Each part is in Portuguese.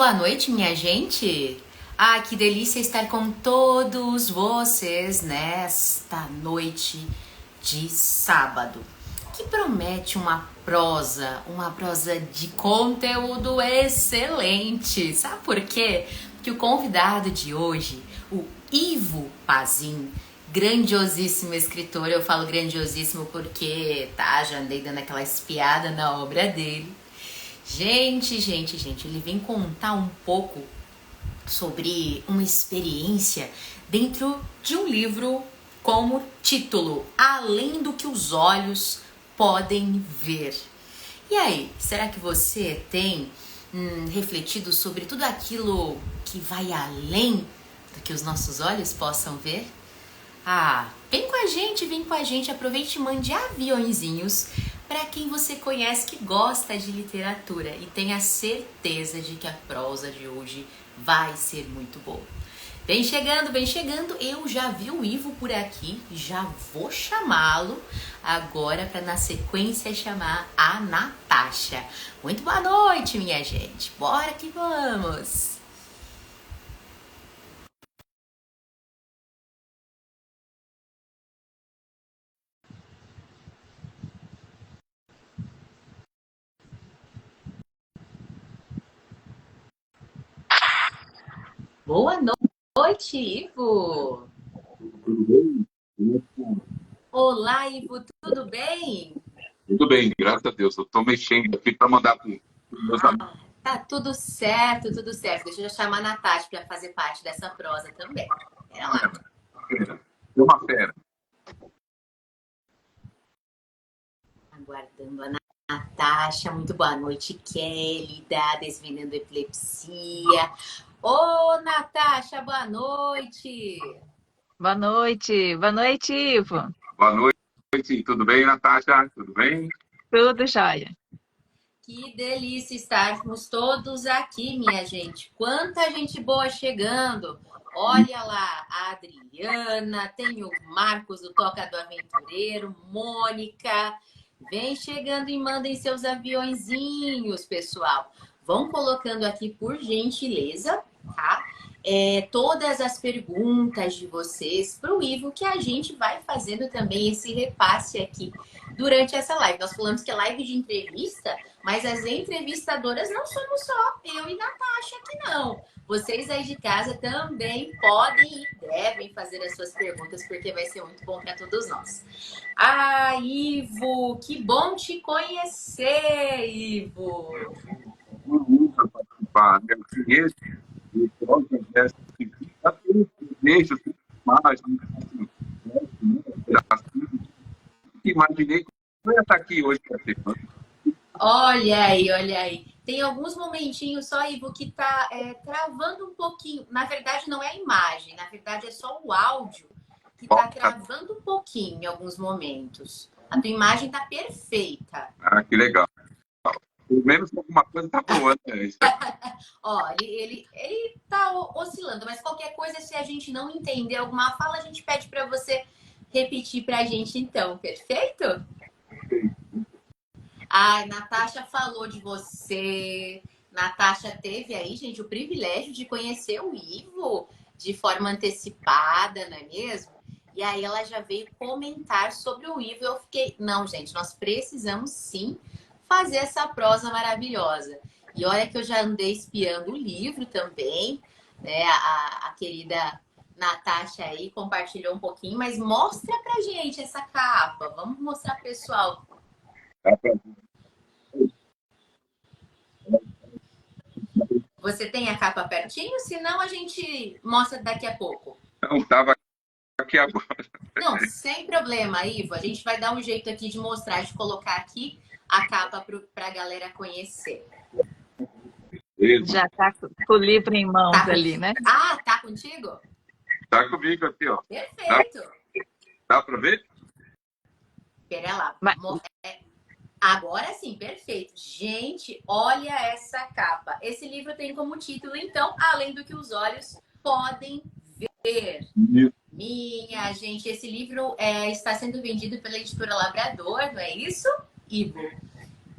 Boa noite, minha gente! Ah, que delícia estar com todos vocês nesta noite de sábado, que promete uma prosa de conteúdo excelente. Sabe por quê? Porque o convidado de hoje, o Ivo Pazin, grandiosíssimo escritor, eu falo grandiosíssimo porque, já andei dando aquela espiada na obra dele. Gente, ele vem contar um pouco sobre uma experiência dentro de um livro com o título Além do que os olhos podem ver. E aí, será que você tem refletido sobre tudo aquilo que vai além do que os nossos olhos possam ver? Vem com a gente, aproveite e mande aviõezinhos para quem você conhece que gosta de literatura e tenha certeza de que a prosa de hoje vai ser muito boa. Vem chegando, eu já vi o Ivo por aqui, já vou chamá-lo agora para na sequência chamar a Natasha. Muito boa noite, minha gente, bora que vamos! Boa noite, Ivo! Tudo bem? Olá, Ivo, tudo bem? Tudo bem, graças a Deus. Eu estou mexendo aqui para mandar para os meus amigos. Tá tudo certo, tudo certo. Deixa eu já chamar a Natasha para fazer parte dessa prosa também. Pera lá. É uma fera. Aguardando a Natasha. Muito boa noite, Kelly, da Desvendando Epilepsia. Ô, Natasha, boa noite. Boa noite, Ivo. Boa noite, tudo bem, Natasha? Tudo bem? Tudo jóia. Que delícia estarmos todos aqui, minha gente. Quanta gente boa chegando. Olha lá, a Adriana, tem o Marcos, do Toca do Aventureiro, Mônica. Vem chegando e mandem seus aviõezinhos, pessoal. Vão colocando aqui, por gentileza, tá? Todas as perguntas de vocês para o Ivo, que a gente vai fazendo também esse repasse aqui durante essa live. Nós falamos que é live de entrevista, mas as entrevistadoras não somos só eu e Natasha aqui, não. Vocês aí de casa também podem e devem fazer as suas perguntas, porque vai ser muito bom para todos nós. Ivo, que bom te conhecer, Ivo. Muito participar. Eu conheço o próprio gesto que deixa imagens, imaginei que eu ia estar aqui hoje participando. Olha aí. Tem alguns momentinhos só, Ivo, que tá travando um pouquinho. Na verdade, não é a imagem, na verdade é só o áudio que tá travando um pouquinho em alguns momentos. A tua imagem tá perfeita. Que legal. Pelo menos alguma coisa está boa, né? Ó, ele tá oscilando, mas qualquer coisa, se a gente não entender alguma fala, a gente pede para você repetir pra gente então, perfeito? Natasha falou de você. Natasha teve aí, gente, o privilégio de conhecer o Ivo de forma antecipada, não é mesmo? E aí ela já veio comentar sobre o Ivo. Eu fiquei, não, gente, nós precisamos sim fazer essa prosa maravilhosa. E olha que eu já andei espiando o livro também, né? A querida Natasha aí compartilhou um pouquinho, mas mostra pra gente essa capa. Vamos mostrar pro pessoal. Você tem a capa pertinho? Senão a gente mostra daqui a pouco. Não, estava aqui agora. Não, sem problema, Ivo. A gente vai dar um jeito aqui de mostrar, de colocar aqui a capa para a galera conhecer. Já tá com o livro em mãos ali, né? Tá contigo? Tá comigo aqui, ó. Perfeito. Dá para ver? Pera lá. Agora sim, perfeito. Gente, olha essa capa. Esse livro tem como título, então, Além do que os olhos podem ver. Minha gente, esse livro está sendo vendido pela editora Labrador, não é isso, Ivo?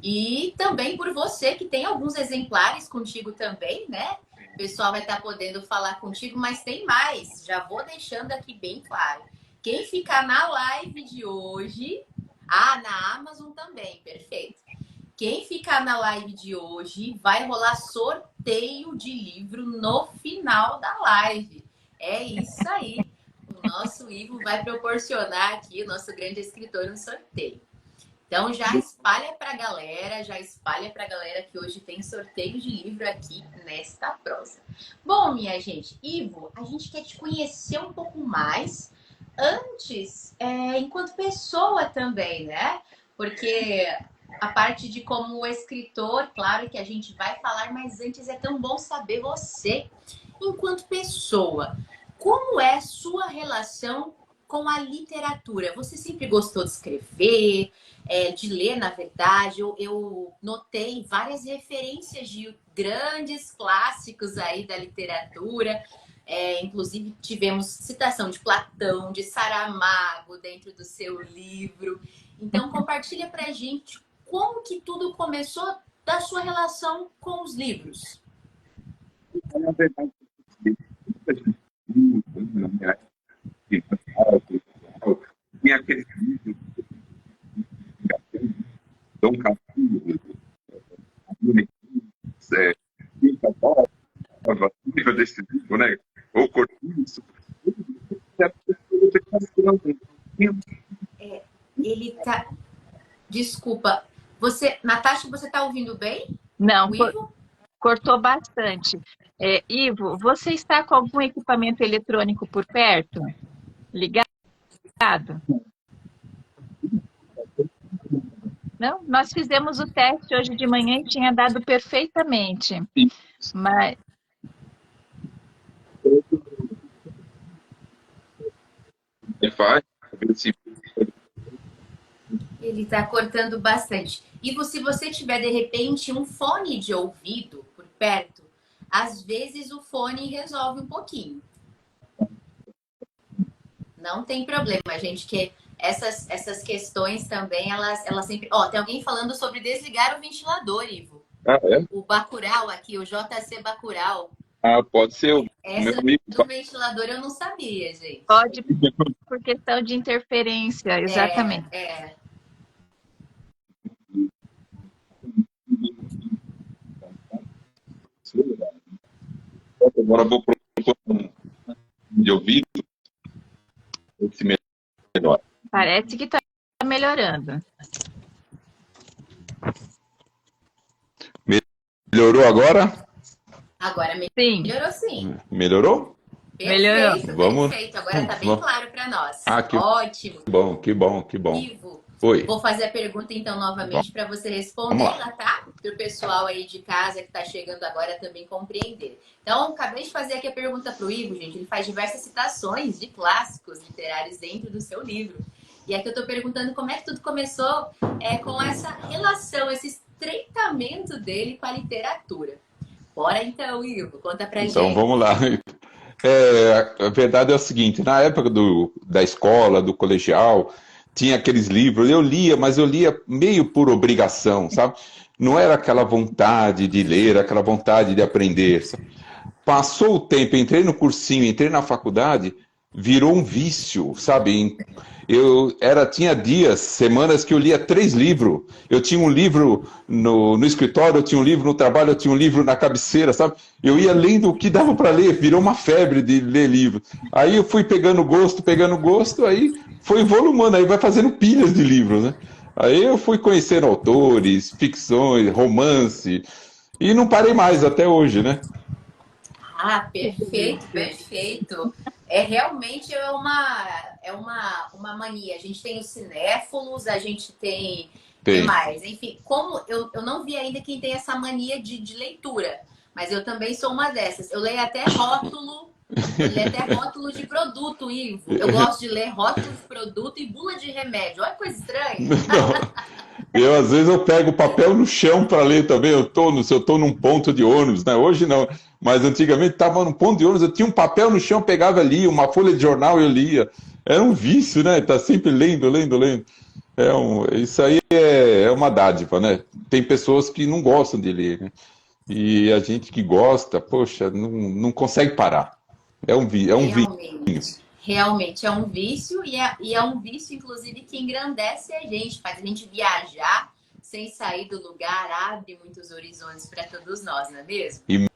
E também por você, que tem alguns exemplares contigo também, né? O pessoal vai estar podendo falar contigo, mas tem mais. Já vou deixando aqui bem claro. Quem ficar na live de hoje... Ah, na Amazon também, perfeito. Quem ficar na live de hoje vai rolar sorteio de livro no final da live. É isso aí. O nosso Ivo vai proporcionar aqui, o nosso grande escritor, um sorteio. Então já espalha para a galera que hoje tem sorteio de livro aqui nesta prosa. Bom, minha gente, Ivo, a gente quer te conhecer um pouco mais antes, enquanto pessoa também, né? Porque a parte de como escritor, claro que a gente vai falar, mas antes é tão bom saber você, enquanto pessoa. Como é sua relação com a literatura? Você sempre gostou de escrever? De ler, na verdade, eu notei várias referências de grandes clássicos aí da literatura. Inclusive, tivemos citação de Platão, de Saramago dentro do seu livro. Então, compartilha pra gente como que tudo começou da sua relação com os livros. Na verdade, tem aqueles livros Dom Castilho, nível desse livro, né? Ou Cortiço. Ele tá... Desculpa. Natasha, você tá ouvindo bem? Não, O Ivo? cortou bastante. Ivo, você está com algum equipamento eletrônico por perto? Ligado? Não? Nós fizemos o teste hoje de manhã e tinha dado perfeitamente. Mas... Ele está cortando bastante. E se você tiver, de repente, um fone de ouvido por perto, às vezes o fone resolve um pouquinho. Não tem problema, gente, que essas questões também, elas sempre... tem alguém falando sobre desligar o ventilador, Ivo. Ah, é? O Bacurau aqui, o JC Bacurau. Pode ser o meu amigo. Do ventilador eu não sabia, gente. Pode, por questão de interferência, exatamente. Agora vou propor de ouvido. Melhor. Parece que está melhorando. Melhorou agora? Agora sim. Melhorou sim. Melhorou? Perfeito, melhorou. Perfeito. Agora está bem claro para nós. Que ótimo. Que bom. Ivo, oi. Vou fazer a pergunta então novamente para você responder, tá? Para o pessoal aí de casa que está chegando agora também compreender. Então, acabei de fazer aqui a pergunta para o Ivo, gente. Ele faz diversas citações de clássicos literários dentro do seu livro. E aqui eu estou perguntando como é que tudo começou com essa relação, esse estreitamento dele com a literatura. Bora então, Ivo, conta pra gente. Então, vamos lá. A verdade é o seguinte, na época da escola, do colegial, tinha aqueles livros, eu lia, mas eu lia meio por obrigação, sabe? Não era aquela vontade de ler, aquela vontade de aprender. Sabe? Passou o tempo, entrei no cursinho, entrei na faculdade, virou um vício, sabe? Tinha dias, semanas que eu lia 3 livros. Eu tinha um livro no escritório, eu tinha um livro no trabalho, eu tinha um livro na cabeceira, sabe? Eu ia lendo o que dava para ler, virou uma febre de ler livro. Aí eu fui pegando gosto, aí foi volumando, aí vai fazendo pilhas de livros, né? Aí eu fui conhecendo autores, ficções, romance, e não parei mais até hoje, né? Perfeito. Realmente uma mania. A gente tem os cinéfilos, a gente tem mais. Enfim, como eu não vi ainda quem tem essa mania de leitura, mas eu também sou uma dessas. Eu leio até rótulo de produto, Ivo. Eu gosto de ler rótulo de produto e bula de remédio. Olha que coisa estranha. Não. Às vezes eu pego papel no chão para ler também. Se eu estou num ponto de ônibus, né? Hoje não, mas antigamente estava num ponto de ônibus, eu tinha um papel no chão, pegava ali, uma folha de jornal eu lia. Era um vício, né? Tá sempre lendo. Isso aí é uma dádiva, né? Tem pessoas que não gostam de ler, né? E a gente que gosta, poxa, não consegue parar. É um vício. Realmente. Realmente é um vício e é um vício, inclusive, que engrandece a gente, faz a gente viajar sem sair do lugar, abre muitos horizontes para todos nós, não é mesmo? E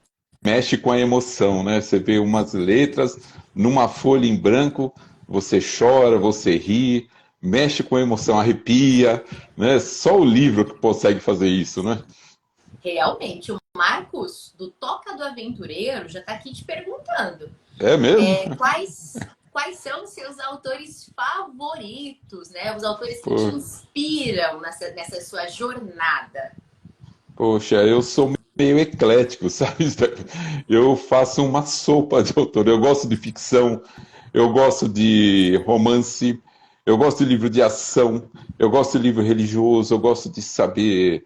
mexe com a emoção, né? Você vê umas letras numa folha em branco, você chora, você ri, mexe com a emoção, arrepia, né? Só o livro que consegue fazer isso, né? Realmente, o Marcos, do Toca do Aventureiro, já está aqui te perguntando. É mesmo? Quais são os seus autores favoritos, né? Os autores que te Pô, inspiram nessa sua jornada. poxa, eu sou meio eclético, sabe? Eu faço uma sopa de autor. Eu gosto de ficção, eu gosto de romance, eu gosto de livro de ação, eu gosto de livro religioso, eu gosto de saber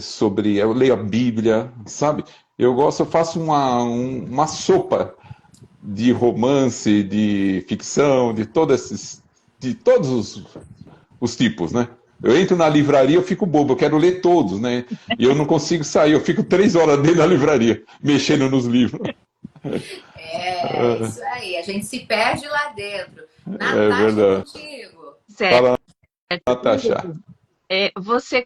sobre. Eu leio a Bíblia, sabe? Eu faço uma sopa de romance, de ficção, de todos os tipos, né? Eu entro na livraria, eu fico bobo, eu quero ler todos, né? E eu não consigo sair, eu fico 3 horas dentro da livraria, mexendo nos livros. É, isso aí. A gente se perde lá dentro. É Natasha, verdade. contigo. Fala, Certo. Natasha. Você,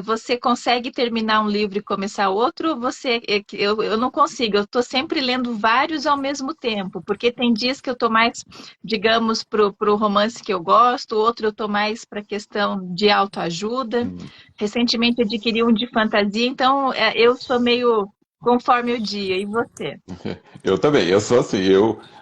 você consegue terminar um livro e começar outro? Ou eu não consigo, eu estou sempre lendo vários ao mesmo tempo, porque tem dias que eu estou mais, digamos, pro romance que eu gosto, outro eu estou mais para a questão de autoajuda. Recentemente adquiri um de fantasia, então eu sou meio conforme o dia. E você? Eu também, eu sou assim.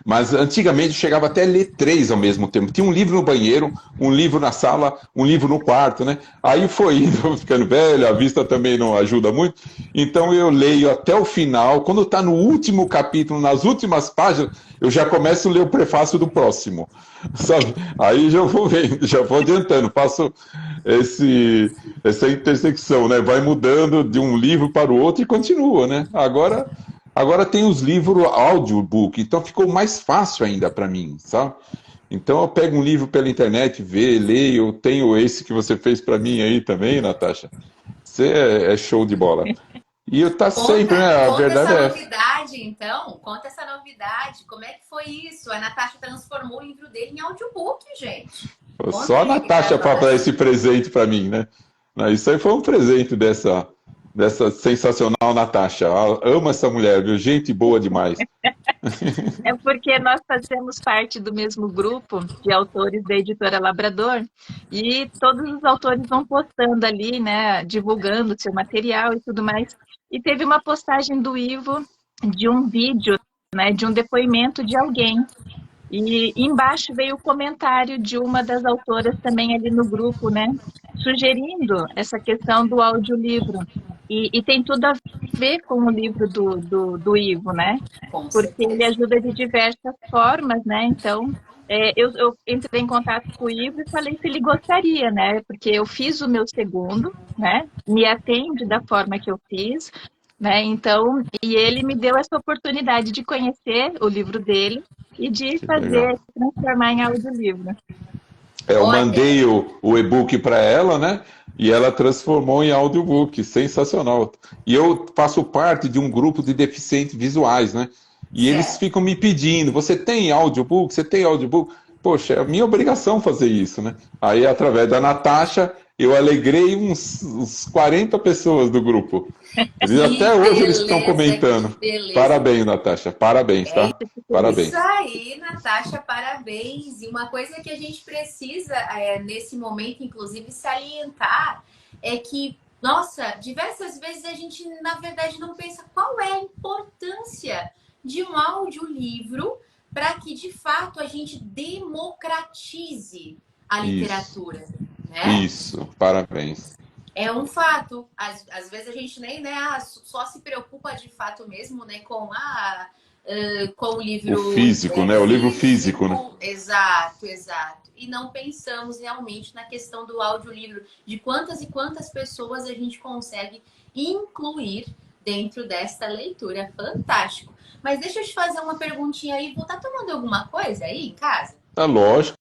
Mas antigamente eu chegava até a ler 3 ao mesmo tempo. Tinha um livro no banheiro, um livro na sala, um livro no quarto, né? Aí foi indo, ficando velho, a vista também não ajuda muito. Então eu leio até o final. Quando está no último capítulo, nas últimas páginas, eu já começo a ler o prefácio do próximo, sabe? Aí já vou vendo, já vou adiantando, faço essa intersecção, né? Vai mudando de um livro para o outro e continua, né? Agora tem os livros audiobook, então ficou mais fácil ainda para mim, sabe? Então eu pego um livro pela internet, leio, tenho esse que você fez para mim aí também, Natasha. Você é show de bola. E eu tá sempre, Conta, né? A conta verdade essa é essa. novidade, então. Conta essa novidade. Como é que foi isso? A Natasha transformou o livro dele em audiobook, gente. Conta Só a aí para Natasha para dar nós. esse presente para mim, né? Isso aí foi um presente dessa sensacional Natasha. Amo essa mulher, viu? Gente boa demais. É porque nós fazemos parte do mesmo grupo de autores da editora Labrador e todos os autores vão postando ali, né, divulgando seu material e tudo mais. E teve uma postagem do Ivo de um vídeo, né, de um depoimento de alguém. E embaixo veio o comentário de uma das autoras também ali no grupo, né, sugerindo essa questão do audiolivro. E tem tudo a ver com o livro do Ivo, né? Com Porque ele certeza. ajuda de diversas formas, né? Então, eu entrei em contato com o Ivo e falei se ele gostaria, né? Porque eu fiz o meu segundo, né? Me atende da forma que eu fiz, né? Então, e ele me deu essa oportunidade de conhecer o livro dele e de Que legal. fazer, transformar em audiolivro. Eu Olha, mandei o e-book para ela, né? E ela transformou em audiobook. Sensacional. E eu faço parte de um grupo de deficientes visuais, né? E eles certo. ficam me pedindo: você tem audiobook? Você tem audiobook? Poxa, é minha obrigação fazer isso, né? Aí, através da Natasha, eu alegrei uns 40 pessoas do grupo. Até Que hoje eles estão beleza, comentando. que beleza. Parabéns, Natasha. Parabéns, É tá? isso Parabéns. aí, Natasha, parabéns. E uma coisa que a gente precisa, nesse momento, inclusive, salientar é que, nossa, diversas vezes a gente, na verdade, não pensa qual é a importância de um audiolivro para que, de fato, a gente democratize a Isso, literatura, né? isso. Parabéns. É um fato. Às vezes a gente nem, né, só se preocupa de fato mesmo, né, com o O livro físico, né? O livro físico, né? físico. Exato, exato. E não pensamos realmente na questão do audiolivro, de quantas e quantas pessoas a gente consegue incluir dentro desta leitura. Fantástico. Mas deixa eu te fazer uma perguntinha aí. Vou estar tomando alguma coisa aí em casa? Tá lógico.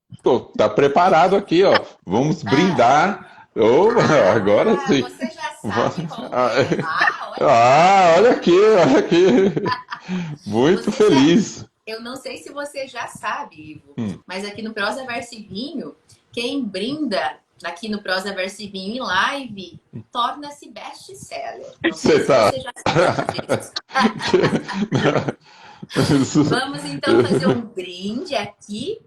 tá preparado aqui, ó. Vamos brindar. Opa, agora sim. Você já sabe qual é. Olha aqui, olha aqui. Muito feliz. Eu não sei se você já sabe, Ivo, mas aqui no Prosa Verso e Vinho, quem brinda aqui no Prosa Verso e Vinho em live torna-se best-seller. Não sei se você já sabe disso. Vamos então fazer um brinde aqui.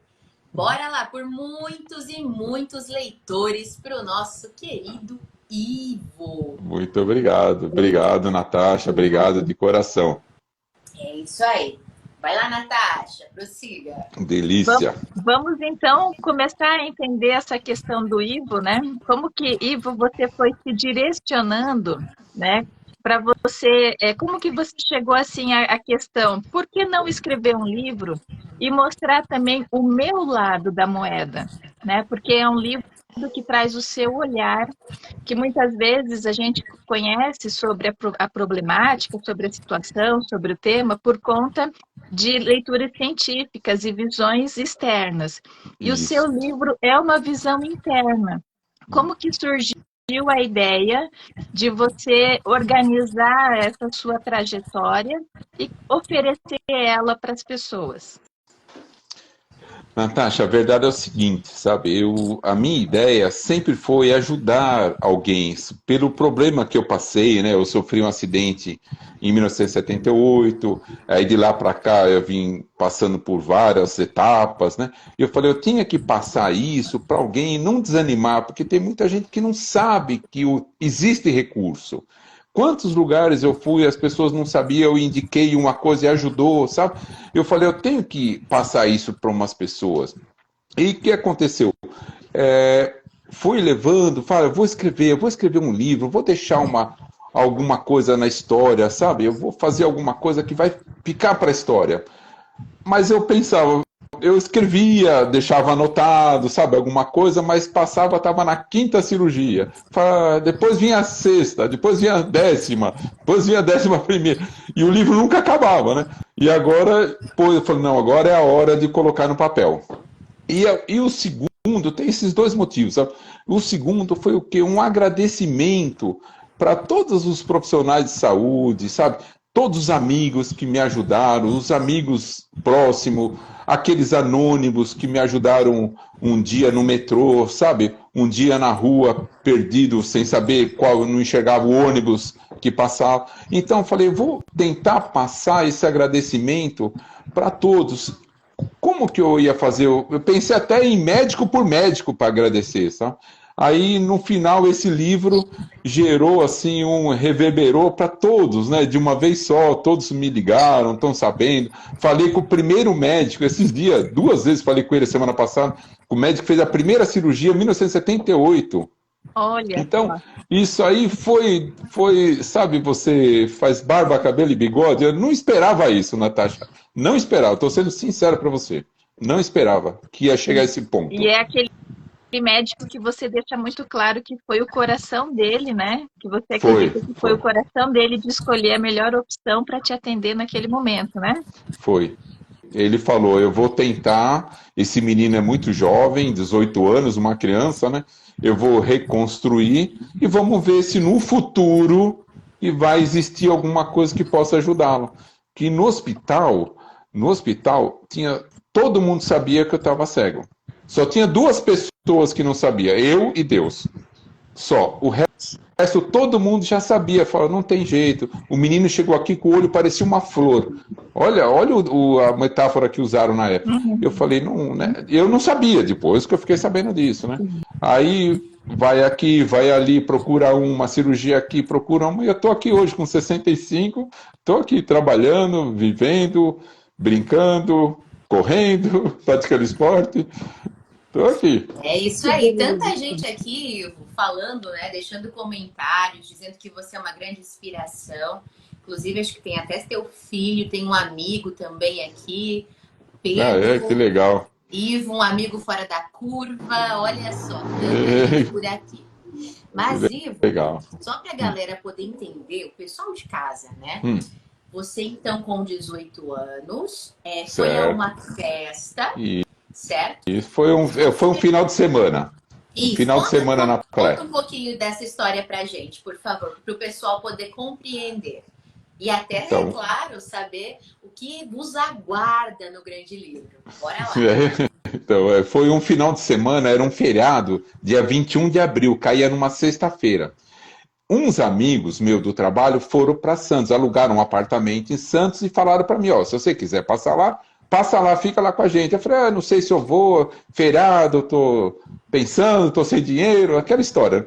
Bora lá, por muitos e muitos leitores para o nosso querido Ivo. Muito obrigado. Obrigado, Natasha. Obrigado de coração. É isso aí. Vai lá, Natasha, prossiga. Delícia. Vamos então começar a entender essa questão do Ivo, né? Como que, Ivo, você foi se direcionando, né? Para você, como que você chegou assim à questão, por que não escrever um livro e mostrar também o meu lado da moeda, né? Porque é um livro que traz o seu olhar, que muitas vezes a gente conhece sobre a problemática, sobre a situação, sobre o tema, por conta de leituras científicas e visões externas. E o seu livro é uma visão interna. Como que surgiu a ideia de você organizar essa sua trajetória e oferecer ela para as pessoas? Natasha, a verdade é o seguinte, sabe? A minha ideia sempre foi ajudar alguém pelo problema que eu passei, né? Eu sofri um acidente em 1978, aí de lá para cá eu vim passando por várias etapas, né? E eu falei, eu tinha que passar isso para alguém não desanimar, porque tem muita gente que não sabe que existe recurso. Quantos lugares eu fui, as pessoas não sabiam, eu indiquei uma coisa e ajudou, sabe? Eu falei, eu tenho que passar isso para umas pessoas. E o que aconteceu? Fui levando, falei, eu vou escrever um livro, vou deixar alguma coisa na história, sabe? Eu vou fazer alguma coisa que vai ficar para a história. Mas eu pensava, eu escrevia, deixava anotado, sabe, alguma coisa, mas passava, estava na 5ª cirurgia. Depois vinha a 6ª, depois vinha a 10ª, depois vinha a 11ª. E o livro nunca acabava, né? E agora, eu falei, não, agora é a hora de colocar no papel. E o segundo, tem esses dois motivos, sabe? O segundo foi o quê? Um agradecimento para todos os profissionais de saúde, sabe? Todos os amigos que me ajudaram, os amigos próximos, aqueles anônimos que me ajudaram um dia no metrô, sabe? Um dia na rua, perdido, sem saber qual, não enxergava o ônibus que passava. Então eu falei, vou tentar passar esse agradecimento para todos. Como que eu ia fazer? Eu pensei até em médico por médico para agradecer, sabe? Aí, no final, esse livro gerou, assim, reverberou para todos, né? De uma vez só, todos me ligaram, estão sabendo. Falei com o primeiro médico, esses dias, 2 vezes falei com ele semana passada, o médico fez a primeira cirurgia em 1978. Olha. Então, isso aí foi, sabe, você faz barba, cabelo e bigode. Eu não esperava isso, Natasha. Não esperava, estou sendo sincero para você. Não esperava que ia chegar a esse ponto. E é aquele médico que você deixa muito claro que foi o coração dele, né? Que você acredita que foi o coração dele de escolher a melhor opção para te atender naquele momento, né? Foi. Ele falou, eu vou tentar, esse menino é muito jovem, 18 anos, uma criança, né? Eu vou reconstruir e vamos ver se no futuro vai existir alguma coisa que possa ajudá-lo. Que no hospital todo mundo sabia que eu estava cego. Só tinha 2 pessoas que não sabiam, eu e Deus. Só. O resto, todo mundo já sabia. Falou, não tem jeito. O menino chegou aqui com o olho, parecia uma flor. Olha a metáfora que usaram na época. Eu falei, não, né? Eu não sabia, depois que eu fiquei sabendo disso, né? Aí vai aqui, vai ali, procura uma cirurgia aqui, procura uma. E eu estou aqui hoje com 65, estou aqui trabalhando, vivendo, brincando, correndo, praticando esporte. Estou aqui. É isso aí. Tanta gente aqui falando, né? Deixando comentários, dizendo que você é uma grande inspiração. Inclusive, acho que tem até teu filho, tem um amigo também aqui. Pedro. Que legal. Ivo, um amigo fora da curva. Olha só, por aqui. Mas, Ivo, legal. Só para a galera poder entender, o pessoal de casa, né? Você, então, com 18 anos, foi a uma festa. certo? Isso foi um final de semana. Um Isso, final de semana na praia. conta um pouquinho dessa história pra gente, por favor, para o pessoal poder compreender. E até, é Então, claro, saber o que vos aguarda no grande livro. Bora lá. foi um final de semana, era um feriado, dia 21 de abril, caía numa sexta-feira. Uns amigos meus do trabalho foram para Santos, alugaram um apartamento em Santos e falaram para mim, ó, se você quiser passa lá, fica lá com a gente. Eu falei, não sei se eu vou, feriado, tô pensando, tô sem dinheiro, aquela história.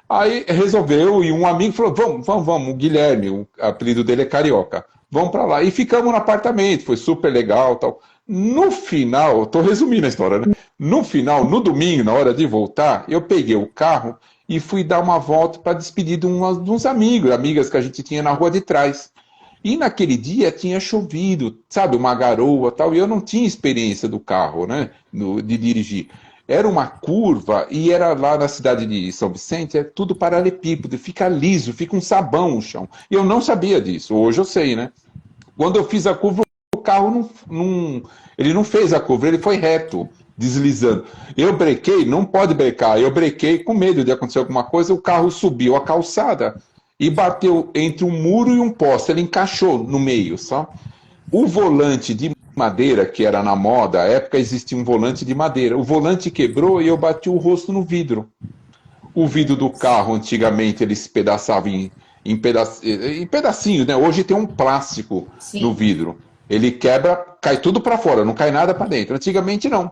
Aí resolveu, e um amigo falou, vamos, o Guilherme, o apelido dele é Carioca, vamos para lá. E ficamos no apartamento, foi super legal, tal. No final, tô resumindo a história, né? No final, no domingo, na hora de voltar, eu peguei o carro e fui dar uma volta para despedir de uns amigos, amigas que a gente tinha na rua de trás. E naquele dia tinha chovido, sabe, uma garoa tal, e eu não tinha experiência do carro, né, de dirigir. Era uma curva e era lá na cidade de São Vicente, é tudo paralelepípedo, fica liso, fica um sabão o chão. E eu não sabia disso, hoje eu sei, né? Quando eu fiz a curva, o carro ele não fez a curva, ele foi reto, deslizando. Eu brequei, não pode brecar, eu brequei com medo de acontecer alguma coisa, o carro subiu a calçada e bateu entre um muro e um poste, ele encaixou no meio, sabe? O volante de madeira, que era na moda, à época existia um volante de madeira, o volante quebrou e eu bati o rosto no vidro. O vidro do carro, antigamente, ele se pedaçava em pedacinhos, né? Hoje tem um plástico no Sim. vidro. Ele quebra, cai tudo para fora, não cai nada para dentro. Antigamente, não.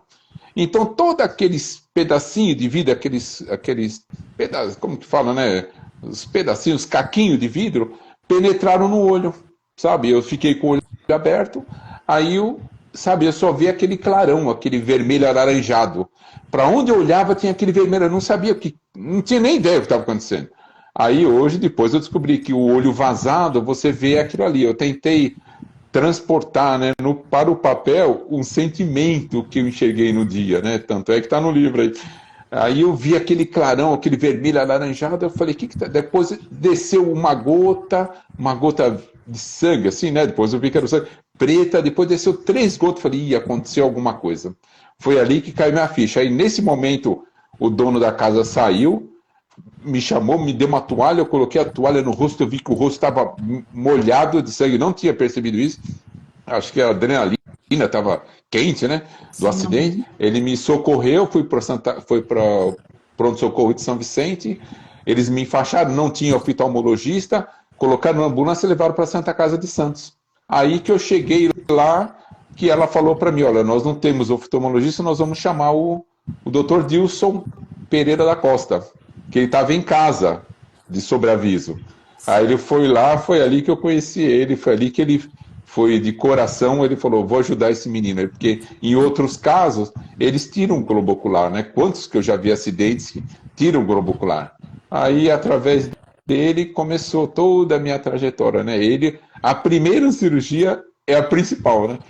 Então, todos aqueles pedacinhos de vidro, aqueles pedaços, como que fala, né? Os pedacinhos, caquinhos de vidro, penetraram no olho, sabe? Eu fiquei com o olho aberto, aí eu só vi aquele clarão, aquele vermelho alaranjado. Para onde eu olhava tinha aquele vermelho, eu não sabia, não tinha nem ideia do que estava acontecendo. Aí hoje, depois eu descobri que o olho vazado, você vê aquilo ali. Eu tentei transportar, né, para o papel um sentimento que eu enxerguei no dia, né? Tanto é que está no livro aí. Aí eu vi aquele clarão, aquele vermelho alaranjado, eu falei, que tá? Depois desceu uma gota de sangue, assim, né? Depois eu vi que era sangue preta, depois desceu 3 gotas, falei, aconteceu alguma coisa. Foi ali que caiu minha ficha. Aí nesse momento o dono da casa saiu, me chamou, me deu uma toalha, eu coloquei a toalha no rosto, eu vi que o rosto estava molhado de sangue, não tinha percebido isso. Acho que a adrenalina estava quente, né? Do acidente. Ele me socorreu, fui para o pronto-socorro de São Vicente. Eles me enfaixaram, não tinha oftalmologista, colocaram na ambulância e levaram para a Santa Casa de Santos. Aí que eu cheguei lá, que ela falou para mim, olha, nós não temos oftalmologista, nós vamos chamar o Dr. Dilson Pereira da Costa, que ele estava em casa, de sobreaviso. Aí ele foi lá, foi ali que eu conheci ele, foi ali que ele foi de coração, ele falou, vou ajudar esse menino, porque em outros casos, eles tiram o globo ocular, né? Quantos que eu já vi acidentes que tiram o globo ocular? Aí, através dele, começou toda a minha trajetória, né? A primeira cirurgia é a principal, né?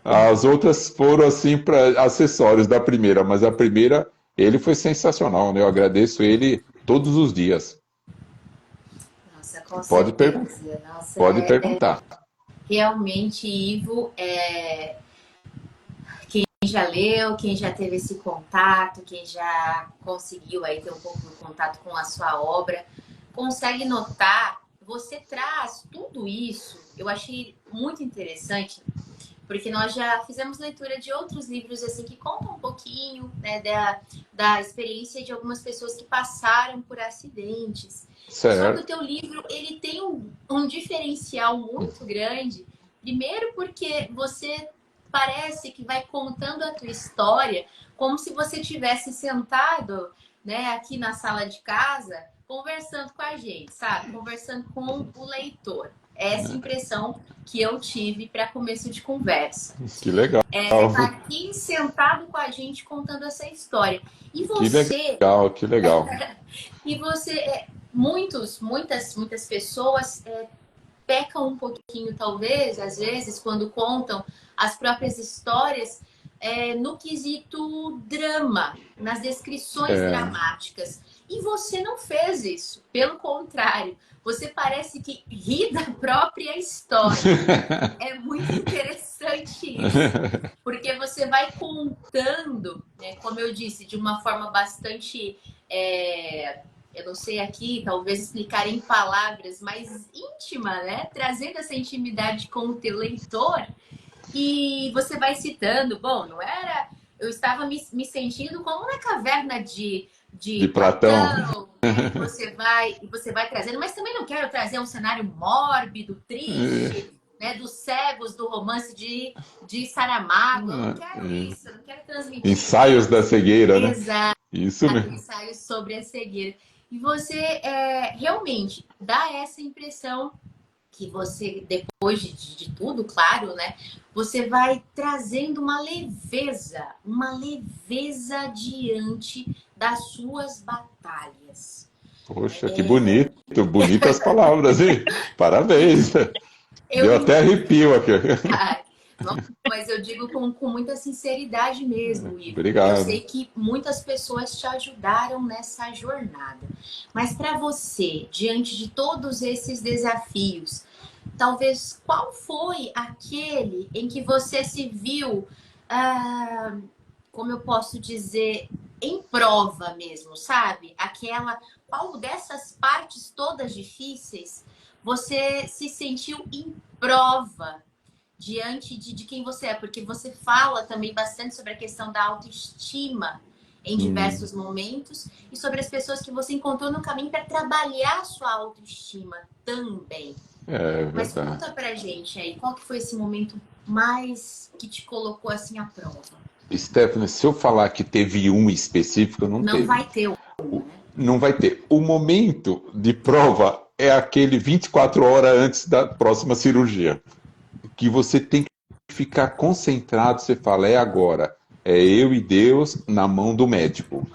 As outras foram, assim, para acessórios da primeira, mas a primeira, ele foi sensacional, né? Eu agradeço ele todos os dias. Nossa, com Pode certeza. Nossa, pode perguntar. realmente, Ivo, quem já leu, quem já teve esse contato, quem já conseguiu aí ter um pouco de contato com a sua obra, consegue notar, você traz tudo isso, eu achei muito interessante, porque nós já fizemos leitura de outros livros assim que contam um pouquinho, né, da experiência de algumas pessoas que passaram por acidentes. Só que o Certo. teu livro, ele tem um diferencial muito grande. Primeiro porque você parece que vai contando a tua história como se você tivesse sentado, né, aqui na sala de casa, conversando com a gente, sabe? Conversando com o leitor. Essa impressão que eu tive para começo de conversa. Que legal. Você tá aqui sentado com a gente contando essa história. E Que você, legal, que legal. muitas pessoas pecam um pouquinho, talvez, às vezes, quando contam as próprias histórias no quesito drama, nas descrições dramáticas. E você não fez isso. Pelo contrário, você parece que ri da própria história. É muito interessante isso, porque você vai contando, né, como eu disse, de uma forma bastante, eu não sei aqui, talvez explicar em palavras, mais íntima, né? Trazendo essa intimidade com o teu leitor. E você vai citando, bom, não era... Eu estava me sentindo como na caverna de Platão. Platão, né? E você vai trazendo, mas também não quero trazer um cenário mórbido, triste, né? Dos cegos do romance de Saramago. Eu não quero isso, eu não quero transmitir Ensaios da cegueira, né? Exato, Isso mesmo. ensaios sobre a cegueira. E você realmente dá essa impressão que você, depois de tudo, claro, né? Você vai trazendo uma leveza diante das suas batalhas. Poxa, que bonito. Bonitas palavras, hein? Parabéns. Deu até arrepio aqui. Mas eu digo com muita sinceridade mesmo, Ivo. Obrigado. Eu sei que muitas pessoas te ajudaram nessa jornada. Mas para você, diante de todos esses desafios, talvez qual foi aquele em que você se viu, como eu posso dizer, em prova mesmo, sabe? Qual dessas partes todas difíceis você se sentiu em prova diante de quem você é? Porque você fala também bastante sobre a questão da autoestima em diversos momentos e sobre as pessoas que você encontrou no caminho para trabalhar a sua autoestima também. Mas conta pra gente aí, qual que foi esse momento mais que te colocou assim à prova? Stephanie, se eu falar que teve um específico, não teve. Não vai ter um, né? Não vai ter. O momento de prova é aquele 24 horas antes da próxima cirurgia. Que você tem que ficar concentrado, você fala, é agora. É eu e Deus na mão do médico.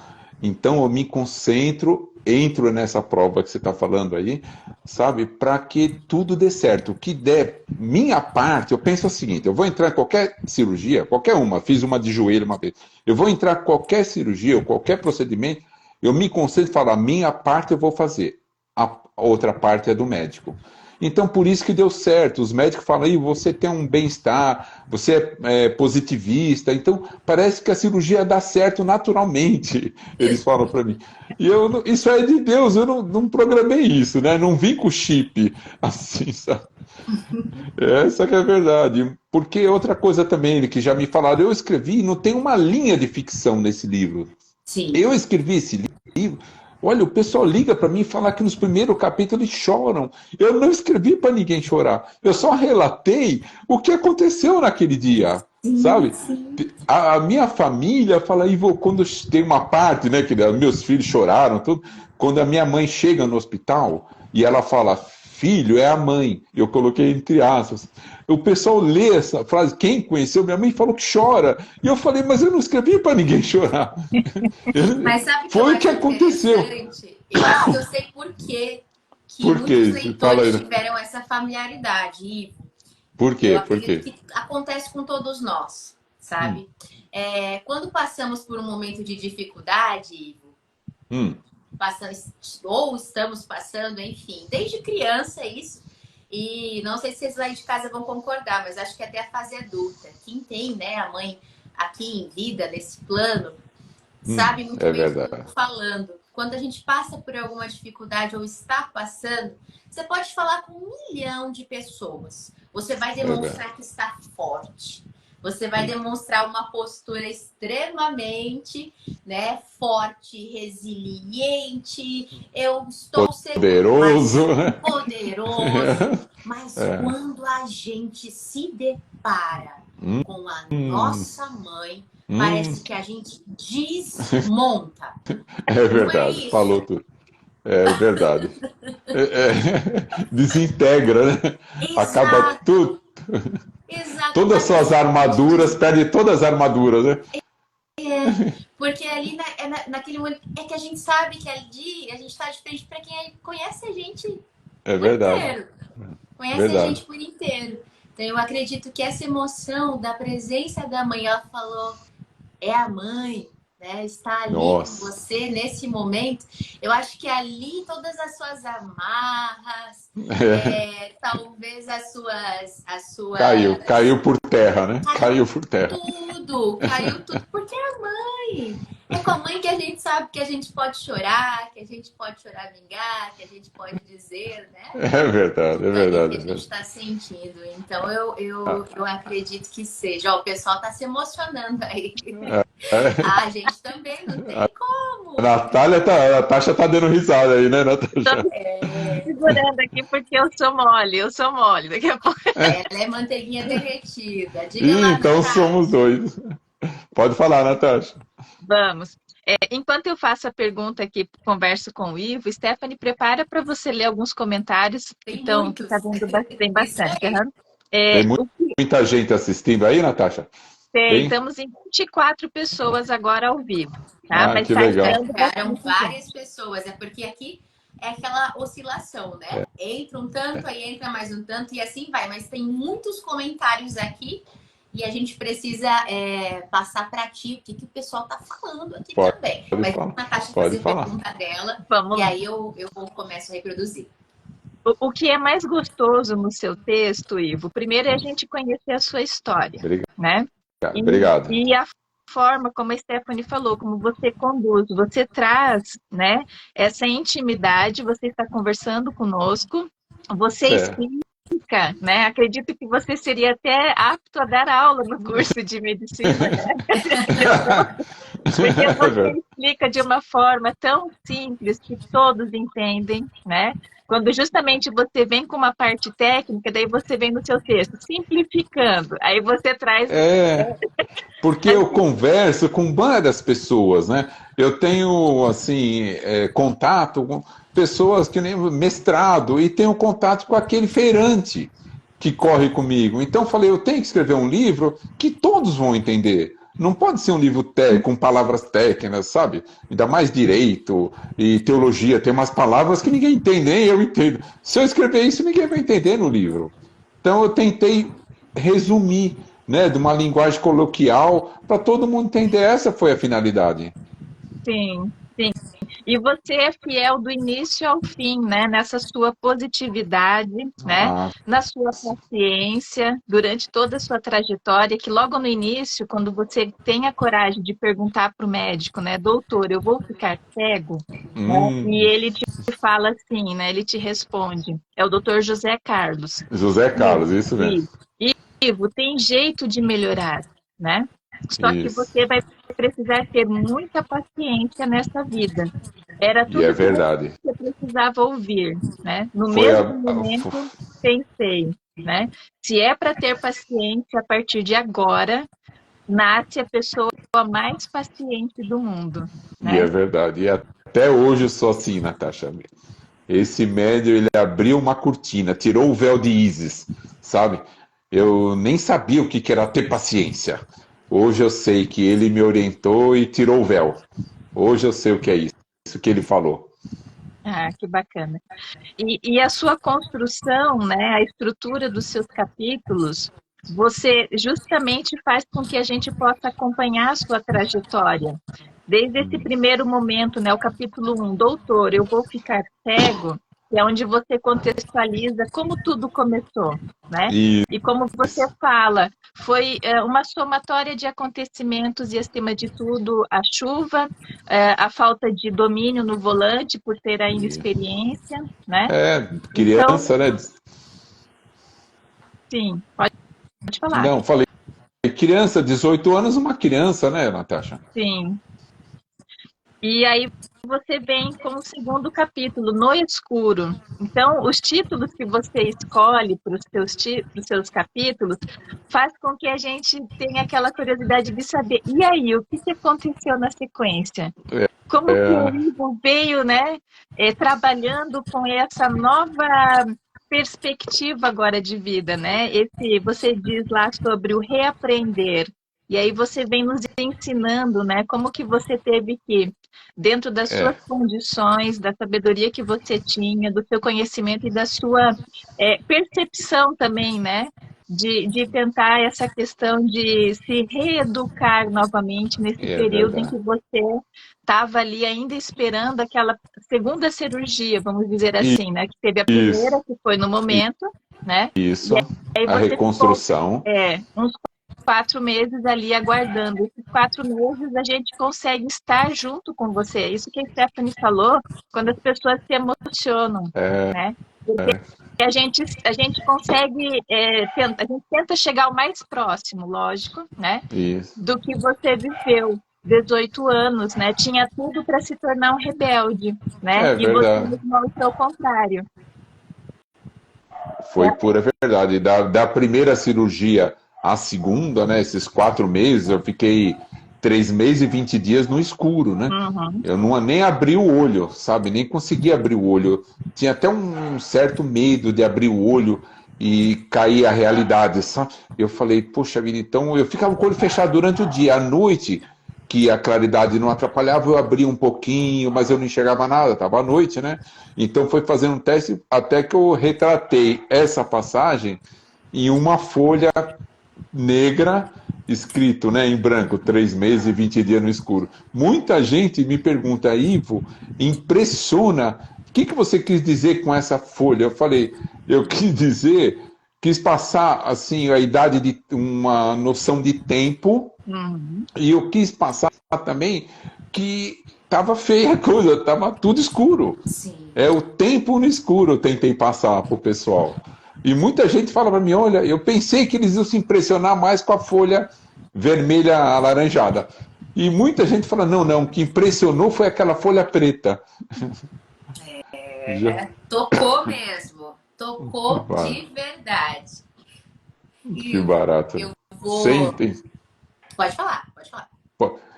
Então eu me concentro, entro nessa prova que você está falando aí, sabe, para que tudo dê certo. O que der, minha parte, eu penso o seguinte, eu vou entrar em qualquer cirurgia, qualquer uma, fiz uma de joelho uma vez, eu vou entrar em qualquer cirurgia ou qualquer procedimento, eu me concentro e falo, a minha parte eu vou fazer, a outra parte é do médico. Então, por isso que deu certo. Os médicos falam, aí, você tem um bem-estar, você é positivista. Então, parece que a cirurgia dá certo naturalmente. Eles falam para mim. E isso é de Deus, eu não programei isso, né? Não vim com chip assim, sabe? Essa que é a verdade. Porque outra coisa também, que já me falaram, eu escrevi, não tem uma linha de ficção nesse livro. Sim. Eu escrevi esse livro... Olha, o pessoal liga para mim e fala que nos primeiros capítulos eles choram. Eu não escrevi para ninguém chorar. Eu só relatei o que aconteceu naquele dia, sabe? Sim. A minha família fala, Ivo, quando tem uma parte, né, que meus filhos choraram, tudo, quando a minha mãe chega no hospital e ela fala, filho, é a mãe. Eu coloquei entre aspas. O pessoal lê essa frase, quem conheceu minha mãe falou que chora. E eu falei, mas eu não escrevi para ninguém chorar. Mas sabe foi o que aconteceu. Eu sei por quê que muitos leitores tiveram essa familiaridade, Ivo. Por quê? Por quê? Que acontece com todos nós, sabe? Quando passamos por um momento de dificuldade, Ivo, ou estamos passando, enfim, desde criança isso, e não sei se vocês lá de casa vão concordar, mas acho que até a fase adulta, quem tem, né, a mãe aqui em vida, nesse plano, sabe muito bem o que eu estou falando. Quando a gente passa por alguma dificuldade ou está passando, você pode falar com 1 milhão de pessoas. Você vai demonstrar que está forte. Você vai demonstrar uma postura extremamente, né, forte, resiliente. Eu estou poderoso. Mas quando a gente se depara com a nossa mãe, parece que a gente desmonta. É verdade, falou tudo. É verdade. Desintegra, né? Exato. Acaba tudo. Exato. Todas as suas armaduras, perde todas as armaduras, né? Porque ali naquele momento é que a gente sabe que ali a gente está de frente para quem conhece a gente por inteiro. Conhece a gente por inteiro. Então eu acredito que essa emoção da presença da mãe, ela falou, é a mãe, né? Está ali com você nesse momento. Eu acho que ali todas as suas amarras, talvez as suas... Caiu por terra, né? Caiu por terra. caiu tudo, porque é a mãe. É com a mãe que a gente sabe que a gente pode chorar, que a gente pode chorar, vingar, que a gente pode dizer, né? É verdade, é Tudo ali verdade. que a gente está sentindo. Então, eu acredito que seja. Ó, o pessoal está se emocionando aí. A gente também, não tem como. A Natasha tá dando risada aí, né, Natasha? Segurando aqui porque eu sou mole. Daqui a pouco. Ela é manteiguinha derretida. Diga lá, Então Natasha. somos dois. Pode falar, Natasha. Vamos. Enquanto eu faço a pergunta aqui, converso com o Ivo, Stephanie, prepara para você ler alguns comentários. Tem Então, muitos. que tá vendo tem bastante. Isso aí. Aham. Tem muita gente assistindo aí, Natasha? Tem? Estamos em 24 pessoas agora ao vivo, tá? Ah, Mas que tá legal. entrando Entraram bastante várias pessoas. É porque aqui é aquela oscilação, né? Entra um tanto, aí entra mais um tanto e assim vai. Mas tem muitos comentários aqui e a gente precisa passar para ti o que o pessoal tá falando aqui também. Mas a Natasha fazer a pergunta dela. Vamos e lá. aí eu começo a reproduzir. O que é mais gostoso no seu texto, Ivo? Primeiro é a gente conhecer a sua história, né? Obrigado. E a forma como a Stephanie falou, como você conduz, você traz, né, essa intimidade, você está conversando conosco, você explica, né? Acredito que você seria até apto a dar aula no curso de medicina, né? Porque você explica de uma forma tão simples que todos entendem, né? Quando justamente você vem com uma parte técnica, daí você vem no seu texto, simplificando. Aí você traz... Porque eu converso com várias pessoas, né? Eu tenho, assim, contato com pessoas que nem mestrado e tenho contato com aquele feirante que corre comigo. Então falei, eu tenho que escrever um livro que todos vão entender. Não pode ser um livro com palavras técnicas, sabe? Ainda mais direito e teologia. Tem umas palavras que ninguém entende, nem eu entendo. Se eu escrever isso, ninguém vai entender no livro. Então eu tentei resumir, né, de uma linguagem coloquial para todo mundo entender. Essa foi a finalidade. Sim, sim. E você é fiel do início ao fim, né? Nessa sua positividade, né? Na sua paciência, durante toda a sua trajetória, que logo no início, quando você tem a coragem de perguntar para o médico, né? Doutor, eu vou ficar cego? Né? E ele te fala assim, né? Ele te responde. É o doutor José Carlos. José Carlos, isso mesmo. Ivo, tem jeito de melhorar, né? Só que você vai precisar ter muita paciência nessa vida. Era tudo verdade. que você precisava ouvir, né? No mesmo momento, pensei, né? Se é para ter paciência, a partir de agora, nasce a pessoa mais paciente do mundo. Né? E é verdade. E até hoje eu sou assim, Natasha. Esse médium, ele abriu uma cortina, tirou o véu de Ísis, sabe? Eu nem sabia o que era ter paciência. Hoje eu sei que ele me orientou e tirou o véu. Hoje eu sei o que é isso que ele falou. Ah, que bacana. E a sua construção, né, a estrutura dos seus capítulos, você justamente faz com que a gente possa acompanhar a sua trajetória. Desde esse primeiro momento, né, o capítulo 1, doutor, eu vou ficar cego, que é onde você contextualiza como tudo começou, né? E como você fala, foi uma somatória de acontecimentos e, acima de tudo, a chuva, a falta de domínio no volante por ter ainda experiência, né? Criança, então, né? Sim, pode falar. Não, falei, criança, 18 anos, uma criança, né, Natasha? Sim. E aí você vem com o segundo capítulo, No Escuro. Então, os títulos que você escolhe para os seus capítulos faz com que a gente tenha aquela curiosidade de saber, e aí, o que aconteceu na sequência? Como que o livro veio, né, trabalhando com essa nova perspectiva agora de vida, né? Você diz lá sobre o reaprender. E aí você vem nos ensinando, né, como que você teve que, dentro das suas condições, da sabedoria que você tinha, do seu conhecimento e da sua percepção também, né, de tentar essa questão de se reeducar novamente nesse período em que você estava ali ainda esperando aquela segunda cirurgia, vamos dizer assim, né, que teve a primeira, que foi no momento, né? Isso, a reconstrução. Uns 4 meses ali aguardando. Esses 4 meses a gente consegue estar junto com você. Isso que a Stephanie falou, quando as pessoas se emocionam, né? Porque a gente consegue, a gente tenta chegar o mais próximo, lógico, né? Isso. Do que você viveu. 18 anos, né? Tinha tudo para se tornar um rebelde, né? É E você verdade. mostrou o contrário. Foi pura verdade. Da primeira cirurgia à segunda, né? Esses 4 meses, eu fiquei 3 meses e 20 dias no escuro, né? Uhum. Eu não, nem abri o olho, sabe? Nem consegui abrir o olho. Tinha até um certo medo de abrir o olho e cair a realidade, sabe? Eu falei, poxa vida, então eu ficava com o olho fechado durante o dia. À noite, que a claridade não atrapalhava, eu abria um pouquinho, mas eu não enxergava nada, estava à noite, né? Então foi fazendo um teste até que eu retratei essa passagem em uma folha negra, escrito, né, em branco, 3 meses e 20 dias no escuro. Muita gente me pergunta, Ivo, impressiona, o que você quis dizer com essa folha? Eu falei, eu quis dizer, quis passar, assim, a idade de uma noção de tempo, Uhum. e eu quis passar também que estava feia a coisa, estava tudo escuro. Sim. É o tempo no escuro eu tentei passar para o pessoal. E muita gente fala para mim, olha, eu pensei que eles iam se impressionar mais com a folha vermelha alaranjada. E muita gente fala, não, não, o que impressionou foi aquela folha preta. Já, Tocou mesmo. que Tocou de barato. verdade. Que Ivo, barato. eu Sem, vou. Pode falar, pode falar.